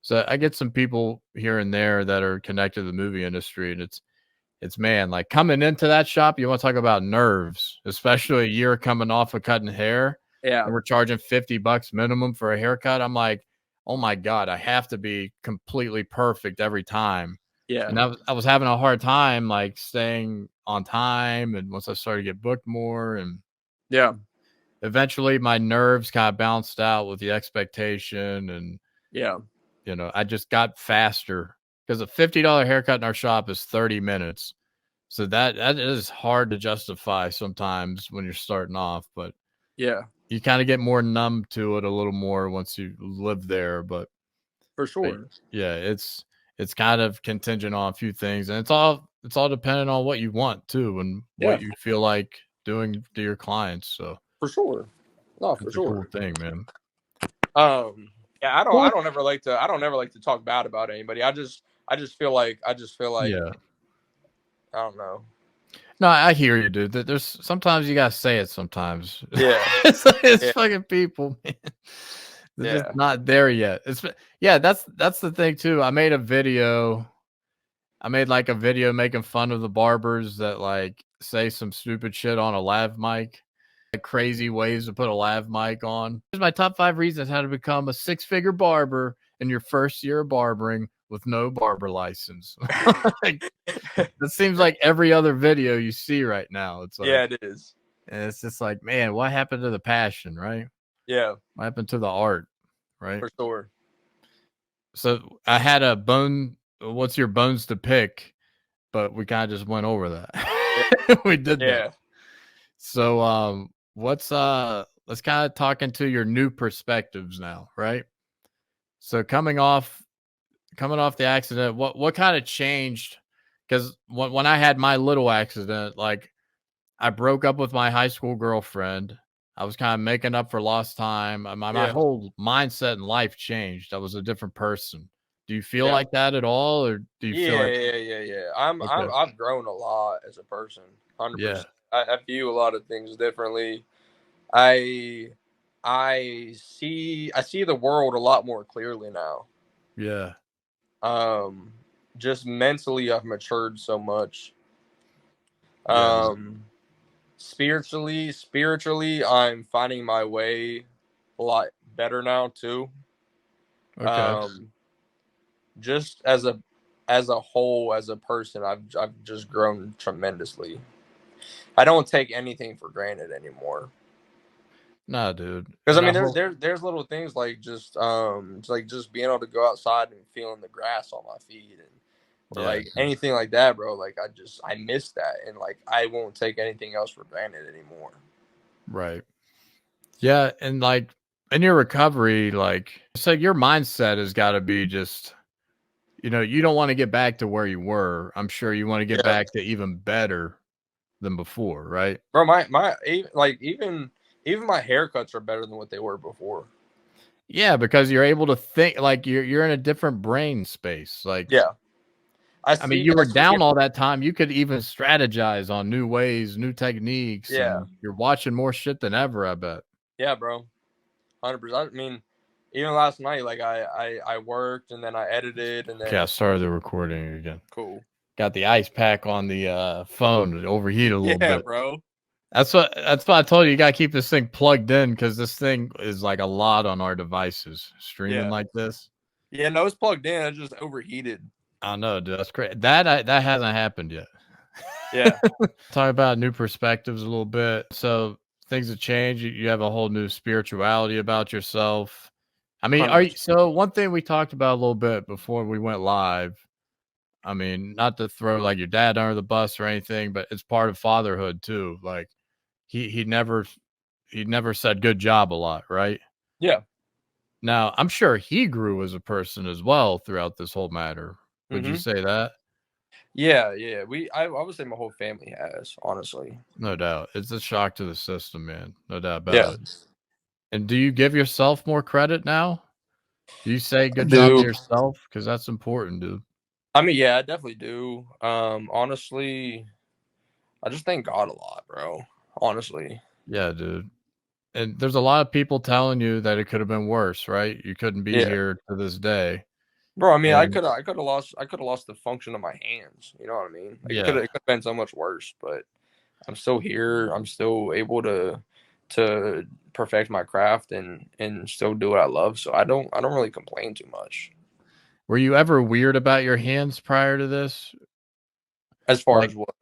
So I get some people here and there that are connected to the movie industry, and it's man, like coming into that shop, you want to talk about nerves, especially a year coming off of cutting hair, Yeah. and we're charging $50 minimum for a haircut. I'm like, oh my God, I have to be completely perfect every time. Yeah. And I was having a hard time like staying on time. And once I started to get booked more, and Yeah. eventually my nerves kind of balanced out with the expectation. And, Yeah. I just got faster because a $50 haircut in our shop is 30 minutes. So that is hard to justify sometimes when you're starting off, but Yeah. you kind of get more numb to it a little more once you live there. But For sure. yeah, it's kind of contingent on a few things, and it's all dependent on what you want too, and what Yeah. you feel like doing to your clients. So For sure. No, for it's a cool sure. thing, man. Yeah, I don't ever like to talk bad about anybody. I just feel like Yeah. I don't know. No, I hear you, dude. There's sometimes you gotta say it. Sometimes, Yeah. it's Yeah. fucking people, man. They're Yeah. just not there yet. Yeah, that's the thing too. I made like a video making fun of the barbers that like say some stupid shit on a lav mic, like crazy ways to put a lav mic on. Here's my top 5 reasons how to become a 6-figure barber in your first year of barbering with no barber license. Like, that seems like every other video you see right now. It's like, Yeah, it is. and it's just like, man, what happened to the passion, right? Yeah, What happened to the art, right? for sure. So I had a bone. What's your bones to pick? But we kind of just went over that. We did Yeah. that. So let's kind of talk into your new perspectives now, right? So coming off the accident, what kind of changed? Because when I had my little accident, like I broke up with my high school girlfriend. I was kind of making up for lost time. My Yeah. whole mindset in life changed. I was a different person. Do you feel Yeah. like that at all, or do you feel like Yeah. okay. I've grown a lot as a person. 100%. Yeah, I view a lot of things differently. I see the world a lot more clearly now. yeah, Just mentally I've matured so much. yeah, Spiritually I'm finding my way a lot better now too. okay, Just as a whole, as a person, I've just grown tremendously. I don't take anything for granted anymore. nah, dude. Because I And I mean, hope, there's little things like just being able to go outside and feeling the grass on my feet, and or yeah, like anything like that, bro. Like I miss that, and like I won't take anything else for granted anymore. right, yeah, and like in your recovery, like so, your mindset has got to be just, you don't want to get back to where you were. I'm sure you want to get Yeah, back to even better than before, right? bro. Even my haircuts are better than what they were before. Yeah, because you're able to think like you're in a different brain space. Like, Yeah, I mean, you I were see down it. all that time. You could even strategize on new ways, new techniques, Yeah, and you're watching more shit than ever, I bet. yeah, bro. 100%. I mean, even last night, like I worked and then I edited and Okay, I then started the recording again. cool. Got the ice pack on the phone to overheat a little Yeah, bit. bro. That's what I told you. You gotta keep this thing plugged in because this thing is like a lot on our devices streaming Yeah. like this. Yeah, no, it's plugged in. It just overheated. I know, dude. That's great. That hasn't happened yet. Yeah. Talk about new perspectives a little bit. So things have changed. You have a whole new spirituality about yourself. I mean, 100%. so one thing we talked about a little bit before we went live. I mean, not to throw like your dad under the bus or anything, but it's part of fatherhood too. Like he never said good job a lot, right? Yeah. Now, I'm sure he grew as a person as well throughout this whole matter. Would you Mm-hmm. say that? Yeah. I would say my whole family has, honestly. No doubt. It's a shock to the system, man. No doubt Yeah. about it. And do you give yourself more credit now? Do you say good job to Do yourself? Because that's important, dude. I mean, yeah, I definitely do. Honestly, I just thank God a lot, bro. Honestly. Yeah, dude. And there's a lot of people telling you that it could have been worse, right? You couldn't be Yeah. here to this day. Bro, I mean, And I could have lost the function of my hands. You know what I mean? Like yeah, it could have been so much worse, but I'm still here. I'm still able to perfect my craft and still do what I love. So I don't really complain too much. were you ever weird about your hands prior to this? As far Like, as what?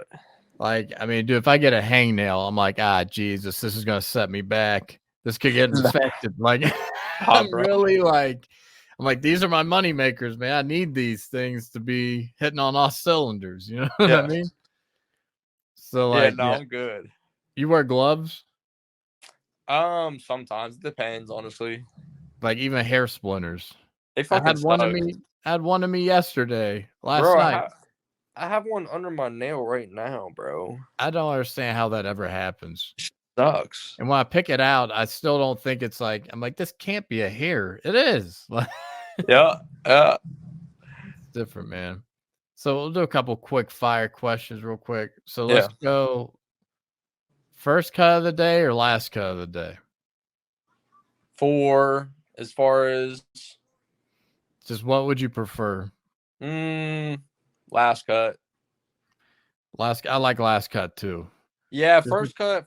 I mean, dude, if I get a hangnail, I'm like, Jesus, this is gonna set me back. This could get infected. Like, I'm Bro. really like, I'm like, these are my money makers, man. I need these things to be hitting on all cylinders. You know what I mean? So, Yeah, like, no, yeah, I'm good. you wear gloves, Sometimes it depends, honestly. like even hair splinters. They I fucking had one of suck. me. I had one of me yesterday, last Bro, night. I have one under my nail right now, bro. I don't understand how that ever happens. Sucks. And when I pick it out, I still don't think it's like, I'm like, this can't be a hair. It is. Like, Yeah. it's different, man. So we'll do a couple quick fire questions real quick. So let's go first cut of the day or last cut of the day? For as far as Just what would you prefer? last cut. I like last cut too. Yeah, first cut,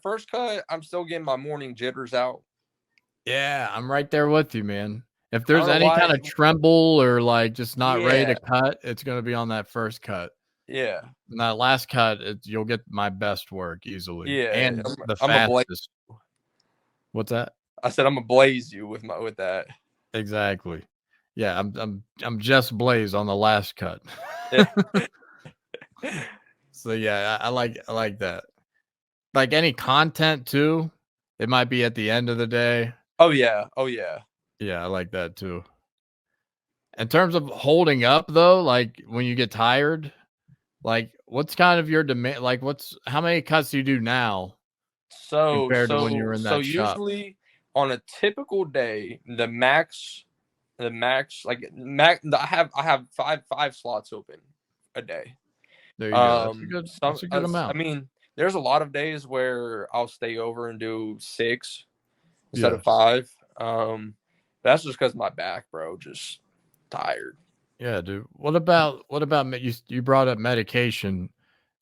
I'm still getting my morning jitters out. Yeah, I'm right there with you, man. If there's know any why. kind of tremble or like just not ready Yeah. to cut, it's going to be on that first cut. Yeah. And that last cut, you'll get my best work easily. Yeah, And the I'm a blaze. fastest. What's that? I said I'm gonna blaze you with that. Exactly. Yeah, I'm just Blaze on the last cut. Yeah. So yeah, I like that. Like any content too, it might be at the end of the day. Oh yeah. Oh yeah. Yeah, I like that too. In terms of holding up though, like when you get tired, like what's kind of your demand? Like how many cuts do you do now So compared to when you so were in so that shop? usually on a typical day, the max I have five slots open a day. There you go. Some That's a good I amount. mean, there's a lot of days where I'll stay over and do 6 instead Yeah. of 5. That's just because my back, bro, just tired. Yeah, dude. What about you brought up medication.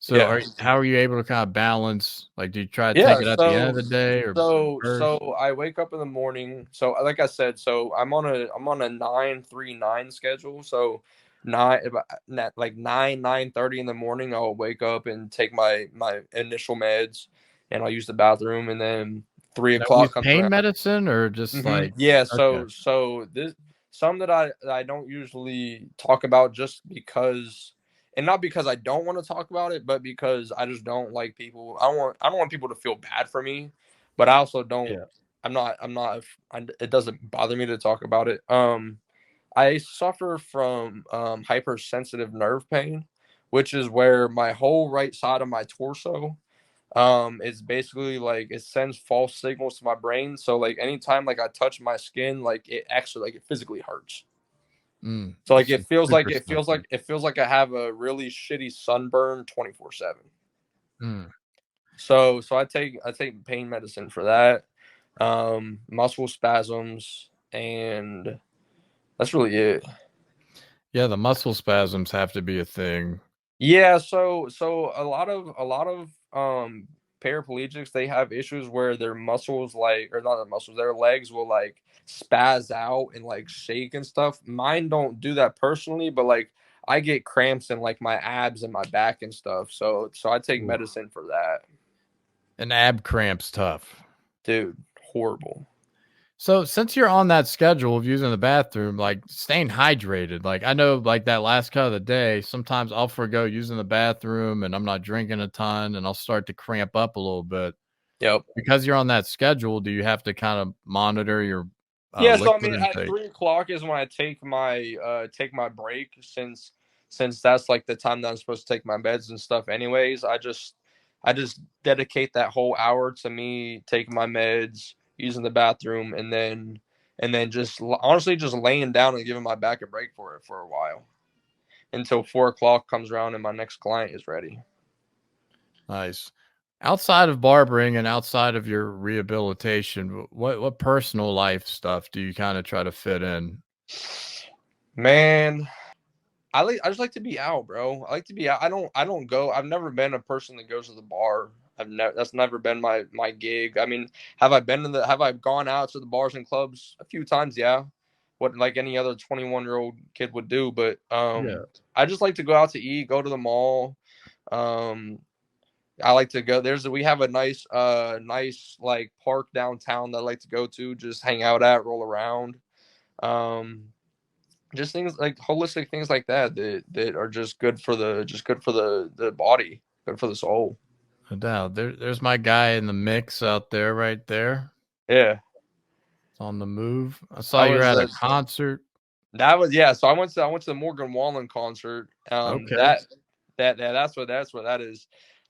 So Yeah. how are you able to kind of balance? Like, do you try to take Yeah, it at the end of the day or first? so I wake up in the morning. So like I said, so I'm on a 9-3-9 schedule. So like 9:30 in the morning, I'll wake up and take my initial meds, and I'll use the bathroom, and then three Now, use o'clock comes pain around. medicine or just like Yeah, okay. so this some that I don't usually talk about just because, and not because I don't want to talk about it, but because I just don't like people. I don't want people to feel bad for me, but I also don't. Yeah. It doesn't bother me to talk about it. I suffer from hypersensitive nerve pain, which is where my whole right side of my torso it's basically like it sends false signals to my brain. So like anytime like I touch my skin, like it actually like it physically hurts. So like Some super sensitive. it feels like I have a really shitty sunburn 24/7. Mm. So I take pain medicine for that, muscle spasms, and that's really it. Yeah, the muscle spasms have to be a thing. Yeah, so a lot of paraplegics, they have issues where their muscles, like, or not their muscles, their legs will like spaz out and like shake and stuff. Mine don't do that personally, but like I get cramps in like my abs and my back and stuff. So I take Ooh. medicine for that. An ab cramp's tough. Dude, horrible. So since you're on that schedule of using the bathroom, like staying hydrated, like I know like that last cut of the day, sometimes I'll forgo using the bathroom and I'm not drinking a ton and I'll start to cramp up a little bit. Yep. Because you're on that schedule, do you have to kind of monitor your Yeah, so I liquid mean, at intake? 3 o'clock is when I take my break, since that's like the time that I'm supposed to take my meds and stuff. Anyways, I just dedicate that whole hour to me taking my meds, using the bathroom, and then just honestly just laying down and giving my back a break for it for a while until 4 o'clock comes around and my next client is ready. Nice. Outside of barbering and outside of your rehabilitation, what personal life stuff do you kind of try to fit in? Man, I just like to be out, bro. I like to be out. I don't go. I've never been a person that goes to the bar. That's never been my gig. I mean, have I gone out to the bars and clubs a few times? Yeah. What, like any other 21-year-old kid would do, but Yeah. I just like to go out to eat, go to the mall. Um I like to go. We have a nice like park downtown that I like to go to, just hang out at, roll around. Um just things like holistic things like that are just good for the body, good for the soul. No doubt. There's my guy in the mix out there right there. Yeah. It's on the move. I saw I you're was at a concert. that was yeah, so I went to the Morgan Wallen concert. Okay. That's what that is.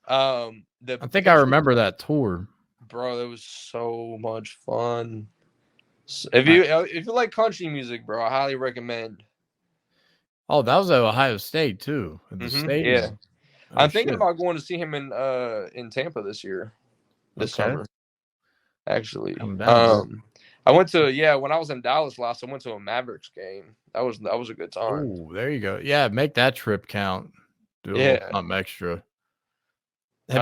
The I think I picture, remember that tour. bro, it was so much fun. I, If you like country music, bro, I highly recommend. oh, that was at Ohio State too, at the Yeah. stadium. Oh I'm thinking shit. about going to see him in Tampa this Okay. summer, actually. Come down, bro. I went to yeah, when I was in Dallas last, I went to a Mavericks game. That was a good time. Oh, there you go. Yeah, make that trip count. Do a little Yeah. something extra. Um,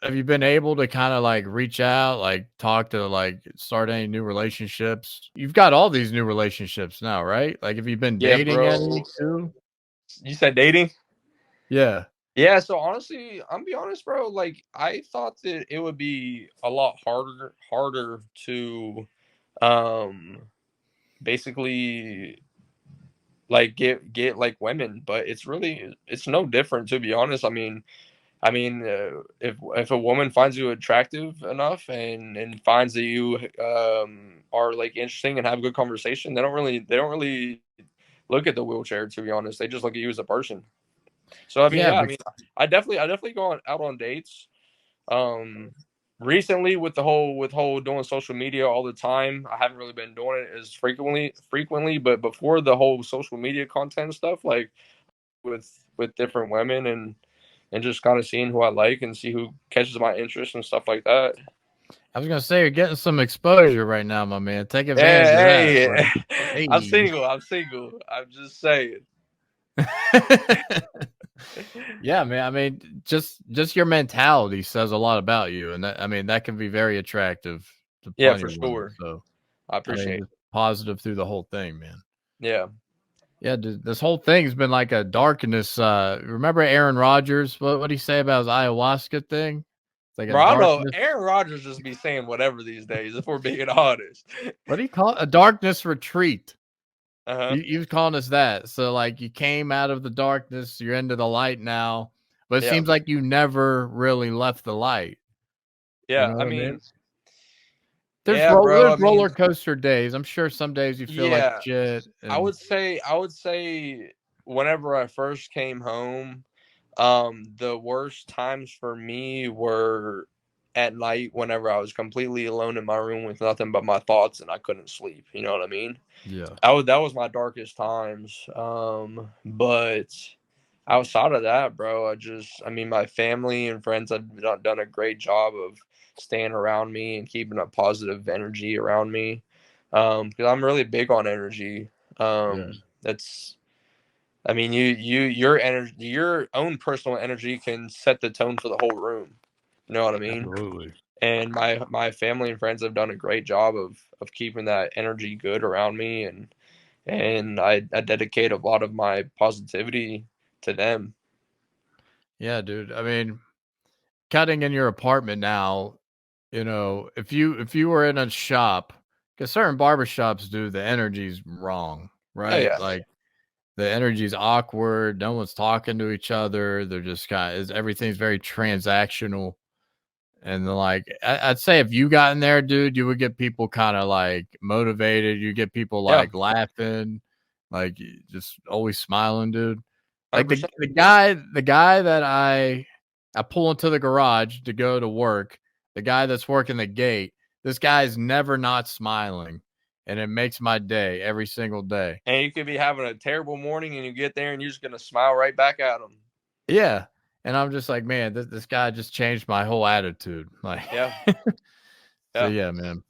Have you been able to kind of like reach out, like talk to like start any new relationships? You've got all these new relationships now, right? Like have you been yeah, dating bro. any too? You said dating? Yeah. Yeah, so honestly, I'm be honest, bro. Like I thought that it would be a lot harder to um basically like get like women, but it's no different, to be honest. I mean, I mean, if a woman finds you attractive enough and finds that you are like interesting and have a good conversation, they don't really look at the wheelchair. To be honest, they just look at you as a person. So I mean, Yeah, yeah, I mean, I definitely go out on dates. Um, Recently with whole doing social media all the time, I haven't really been doing it as frequently. But before the whole social media content stuff, like with different women and just kind of seeing who I like and see who catches my interest and stuff like that. I was gonna say you're getting some exposure right now, my man. Take advantage of that. Hey, Like, hey, I'm hey. single. I'm single. I'm just saying. Yeah, man. I mean, just your mentality says a lot about you, and that, I mean, that can be very attractive to Yeah, plenty for of women. sure. So, I I mean, appreciate it. just positive through the whole thing, man. Yeah. Yeah, dude, this whole thing's been like a darkness. Remember Aaron Rodgers? What did he say about his ayahuasca thing? It's like a Bro, I know darkness. Aaron Rodgers just be saying whatever these days, if we're being honest. What do you call it? A darkness retreat. Uh-huh. You was calling us that. So like you came out of the darkness, you're into the light now. But it Yeah. seems like you never really left the light. You Yeah. know I what I mean? mean, yeah, There's bro. I roller mean, coaster days. I'm sure some days you feel like yeah. shit. And I would say whenever I first came home, the worst times for me were at night whenever I was completely alone in my room with nothing but my thoughts and I couldn't sleep. You know what I mean? yeah, That was my darkest times. But outside of that, bro, I mean, my family and friends have done a great job of staying around me and keeping a positive energy around me. Because I'm really big on energy. yeah, That's, I mean, your energy, your own personal energy can set the tone for the whole room. You know what I mean? absolutely. And my family and friends have done a great job of keeping that energy good around me, and I dedicate a lot of my positivity to them. Yeah, dude. I mean, cutting in your apartment now, you know, if you were in a shop, because certain barber shops do, the energy's wrong, Oh right? yeah, Like the energy's awkward. No one's talking to each other. They're just everything's very transactional. And then, like, I'd say if you got in there, dude, you would get people kind of like motivated. You get people yeah, like laughing, like just always smiling, dude. hundred Like the percent. the guy the guy that I pull into the garage to go to work, the guy that's working the gate, this guy's never not smiling, and it makes my day every single day. And you could be having a terrible morning, and you get there, and you're just gonna smile right back at them. Yeah, and I'm just like, man, this guy just changed my whole attitude. Like, Yeah, so yeah, yeah, man.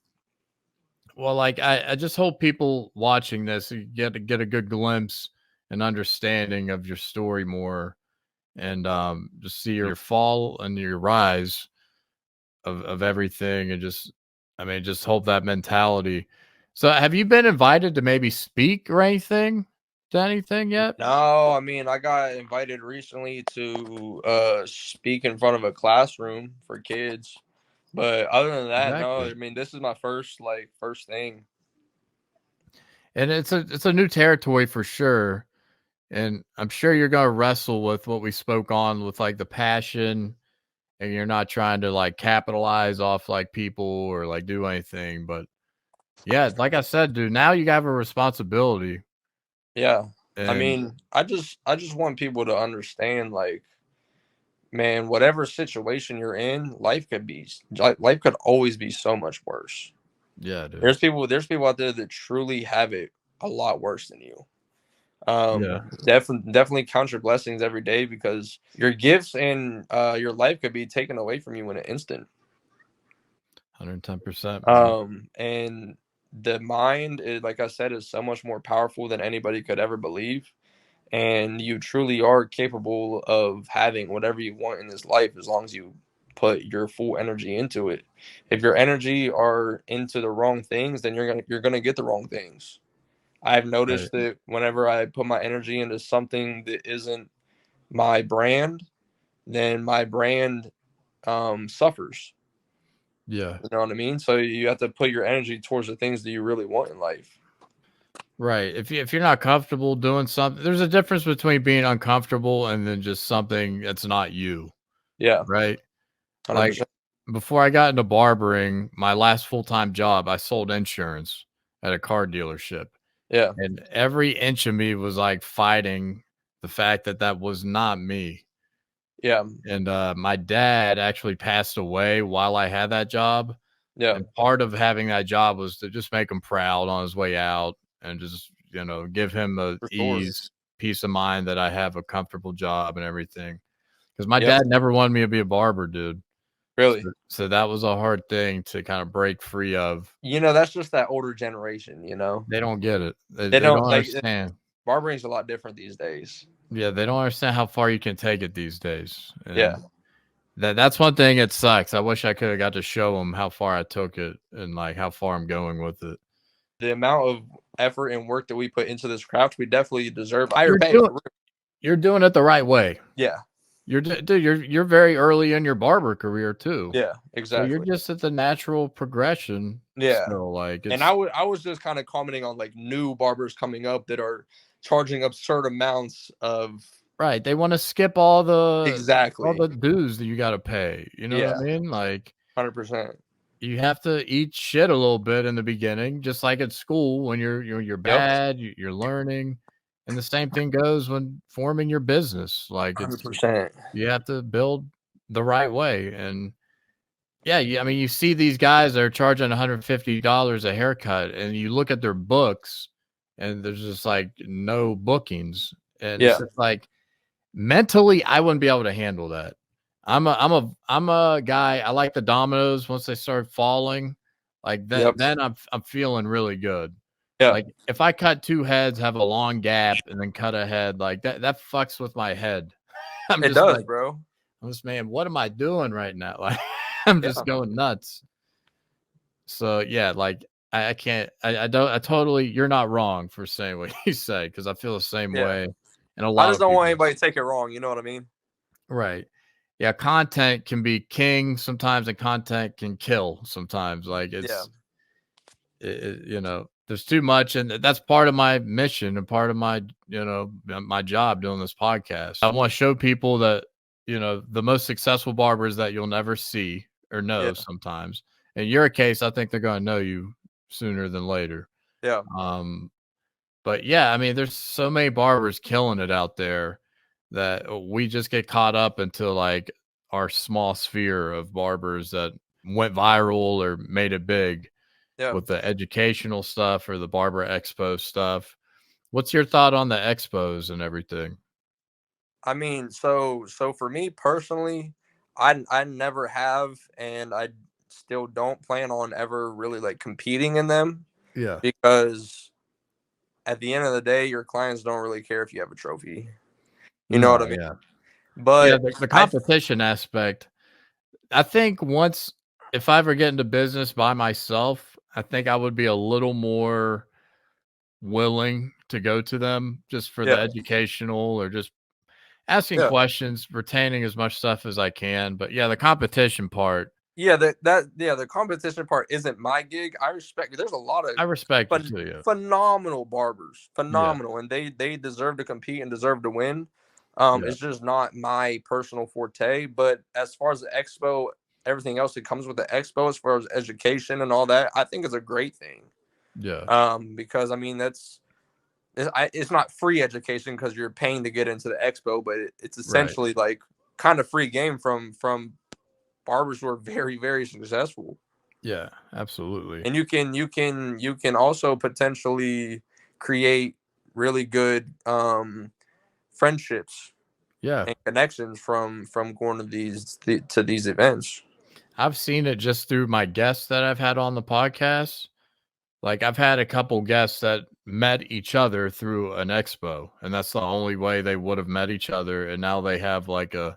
Well, like I just hope people watching this get a good glimpse and understanding of your story more, and just see your fall and your rise of everything, and just, I mean, just hope that mentality. So have you been invited to maybe speak or anything to anything yet? No, I mean, I got invited recently to speak in front of a classroom for kids, but other than that, no. Exactly. I mean, this is my first thing. And it's a new territory for sure. And I'm sure you're gonna wrestle with what we spoke on with like the passion, and you're not trying to like capitalize off like people or like do anything. But yeah, like I said, dude, now you have a responsibility. Yeah, I And mean, I just want people to understand, like, man, whatever situation you're in, life could always be so much worse. yeah, dude. There's people out there that truly have it a lot worse than you. Yeah. Definitely count your blessings every day, because your gifts and your life could be taken away from you in an instant. 110%, man. And the mind is, like I said, is so much more powerful than anybody could ever believe. And you truly are capable of having whatever you want in this life, as long as you put your full energy into it. If your energy are into the wrong things, then you're gonna get the wrong things. I've Right. noticed that whenever I put my energy into something that isn't my brand, then my brand suffers. Yeah. You know what I mean? So you have to put your energy towards the things that you really want in life. Right. If you're not comfortable doing something, there's a difference between being uncomfortable and then just something that's not you. Yeah. right? 100%. Like before I got into barbering, my last full-time job, I sold insurance at a car dealership. Yeah. And every inch of me was like fighting the fact that that was not me. Yeah. And my dad actually passed away while I had that job. Yeah. And part of having that job was to just make him proud on his way out and just, give him a For sure. peace of mind that I have a comfortable job and everything. Because my Yep. dad never wanted me to be a barber, dude. Really. So that was a hard thing to kind of break free of. That's just that older generation, They don't get it. They They don't don't like understand. barbering's a lot different these days. Yeah, they don't understand how far you can take it these days. And Yeah. that's one thing it sucks. I wish I could have got to show them how far I took it and like how far I'm going with it. The amount of effort and work that we put into this craft, we definitely deserve higher You're pay. doing- You're doing it the right way. Yeah. You're very early in your barber career too. Yeah. So Exactly. you're just at the natural progression. Yeah. Still, like, And I was just kind of commenting on like new barbers coming up that are charging absurd amounts of right. They want to skip all the dues that you got to pay. You know what I mean? Like 100%. you have to eat shit a little bit in the beginning, just like at school when you're bad, you're learning. And the same thing goes when forming your business. Like 100%. you have to build the right way. And yeah, you see these guys that are charging $150 a haircut, and you look at their books, and there's just like no bookings, and it's just like mentally, I wouldn't be able to handle that. I'm a guy. I like the dominoes once they start falling, like that. Then I'm feeling really good. Yeah. Like if I cut two heads, have a long gap, and then cut a head, like that fucks with my head. It does, bro. I'm just, man, what am I doing right now? Like I'm just going nuts. So yeah, like I can't. I totally. You're not wrong for saying what you say, because I feel the same way. And a lot. I just don't want anybody to take it wrong. You know what I mean? Right. Yeah. Content can be king sometimes, and content can kill sometimes. Like it's. There's too much, and that's part of my mission and part of my, my job doing this podcast. I want to show people that, the most successful barbers that you'll never see or know sometimes. In your case, I think they're going to know you sooner than later. Yeah. But yeah, there's so many barbers killing it out there that we just get caught up into like our small sphere of barbers that went viral or made it big. Yeah. With the educational stuff or the Barber Expo stuff. What's your thought on the expos and everything? So for me personally, I never have, and I still don't plan on ever really like competing in them. Yeah. Because at the end of the day, your clients don't really care if you have a trophy. You know what I mean? Yeah. But the competition aspect, I think if I ever get into business by myself, I think I would be a little more willing to go to them just for the educational or just asking questions, retaining as much stuff as I can. But yeah, the competition part. Yeah, the competition part isn't my gig. I respect it. There's a lot of it too, phenomenal barbers, and they deserve to compete and deserve to win. It's just not my personal forte. But as far as the expo, everything else that comes with the expo, as far as education and all that, I think it's a great thing. Yeah. Because it's not free education because you're paying to get into the expo, but it's essentially like kind of free game from barbers who are very, very successful. Yeah, absolutely. And you can also potentially create really good friendships. Yeah. And connections from going to these events. I've seen it just through my guests that I've had on the podcast. Like I've had a couple guests that met each other through an expo, and that's the only way they would have met each other. And now they have like a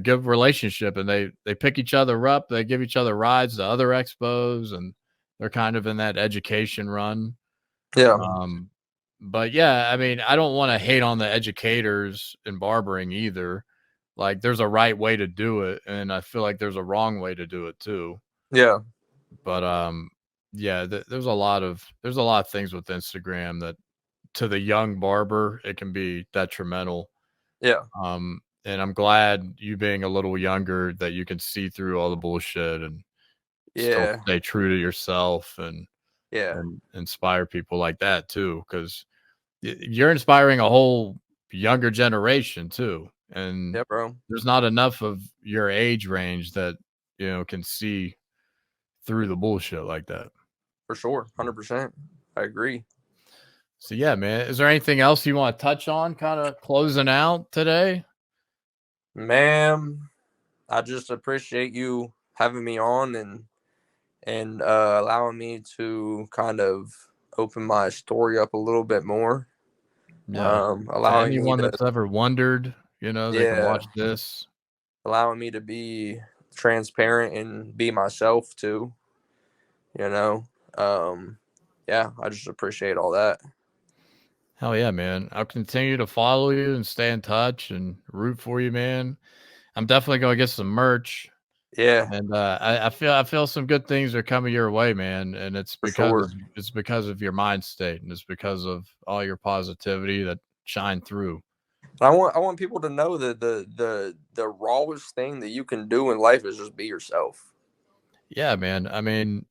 good relationship, and they pick each other up. They give each other rides to other expos, and they're kind of in that education run. Yeah. But yeah, I don't want to hate on the educators in barbering either. Like there's a right way to do it, and I feel like there's a wrong way to do it too. Yeah. But yeah, there's a lot of things with Instagram that to the young barber it can be detrimental. Yeah. And I'm glad you being a little younger that you can see through all the bullshit and still stay true to yourself and inspire people like that too. Because you're inspiring a whole younger generation too. And Yeah, bro. There's not enough of your age range that, can see through the bullshit like that. For sure. 100%. I agree. So yeah, man, is there anything else you want to touch on kind of closing out today? Ma'am, I just appreciate you having me on and allowing me to kind of open my story up a little bit more. Yeah. Allowing anyone me to, that's ever wondered, they can watch this. allowing me to be transparent and be myself too. I just appreciate all that. Hell yeah, man. I'll continue to follow you and stay in touch and root for you, man. I'm definitely going to get some merch. Yeah. And I feel some good things are coming your way, man. And it's because of your mind state, and it's because of all your positivity that shine through. I want people to know that the rawest thing that you can do in life is just be yourself. Yeah, man. I mean,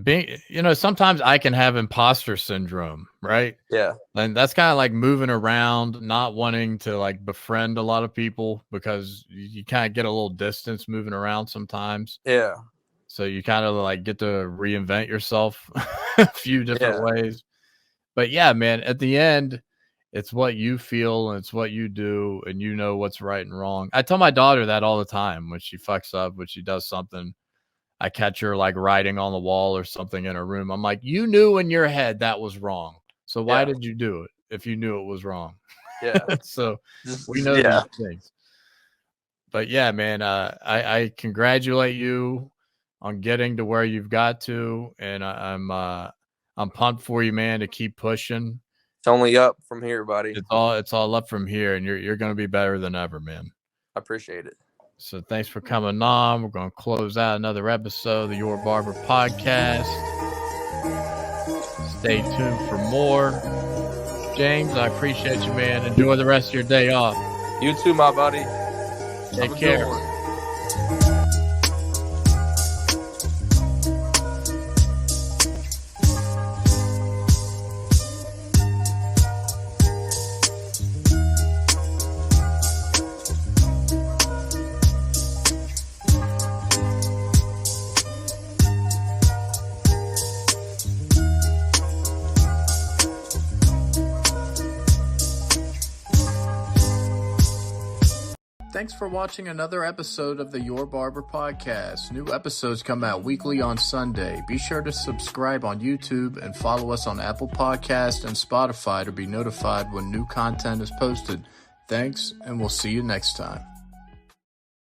being, sometimes I can have imposter syndrome, right? Yeah. And that's kind of like moving around, not wanting to like befriend a lot of people because you kind of get a little distance moving around sometimes. Yeah. So you kind of like get to reinvent yourself a few different ways. But yeah, man, at the end, it's what you feel and it's what you do, and you know what's right and wrong. I tell my daughter that all the time when she fucks up, when she does something. I catch her like writing on the wall or something in her room. I'm like, you knew in your head that was wrong. So why did you do it if you knew it was wrong? Yeah. So we know these things. But yeah, man, I congratulate you on getting to where you've got to, and I'm pumped for you, man, to keep pushing. It's only up from here, buddy. It's all up from here, and you're going to be better than ever, man. I appreciate it. So thanks for coming on. We're going to close out another episode of the Your Barber podcast. Stay tuned for more. James, I appreciate you, man. Enjoy the rest of your day off. You too, my buddy. Take care. Thanks for watching another episode of the Your Barber podcast. New episodes come out weekly on Sunday. Be sure to subscribe on YouTube and follow us on Apple Podcasts and Spotify to be notified when new content is posted. Thanks, and we'll see you next time.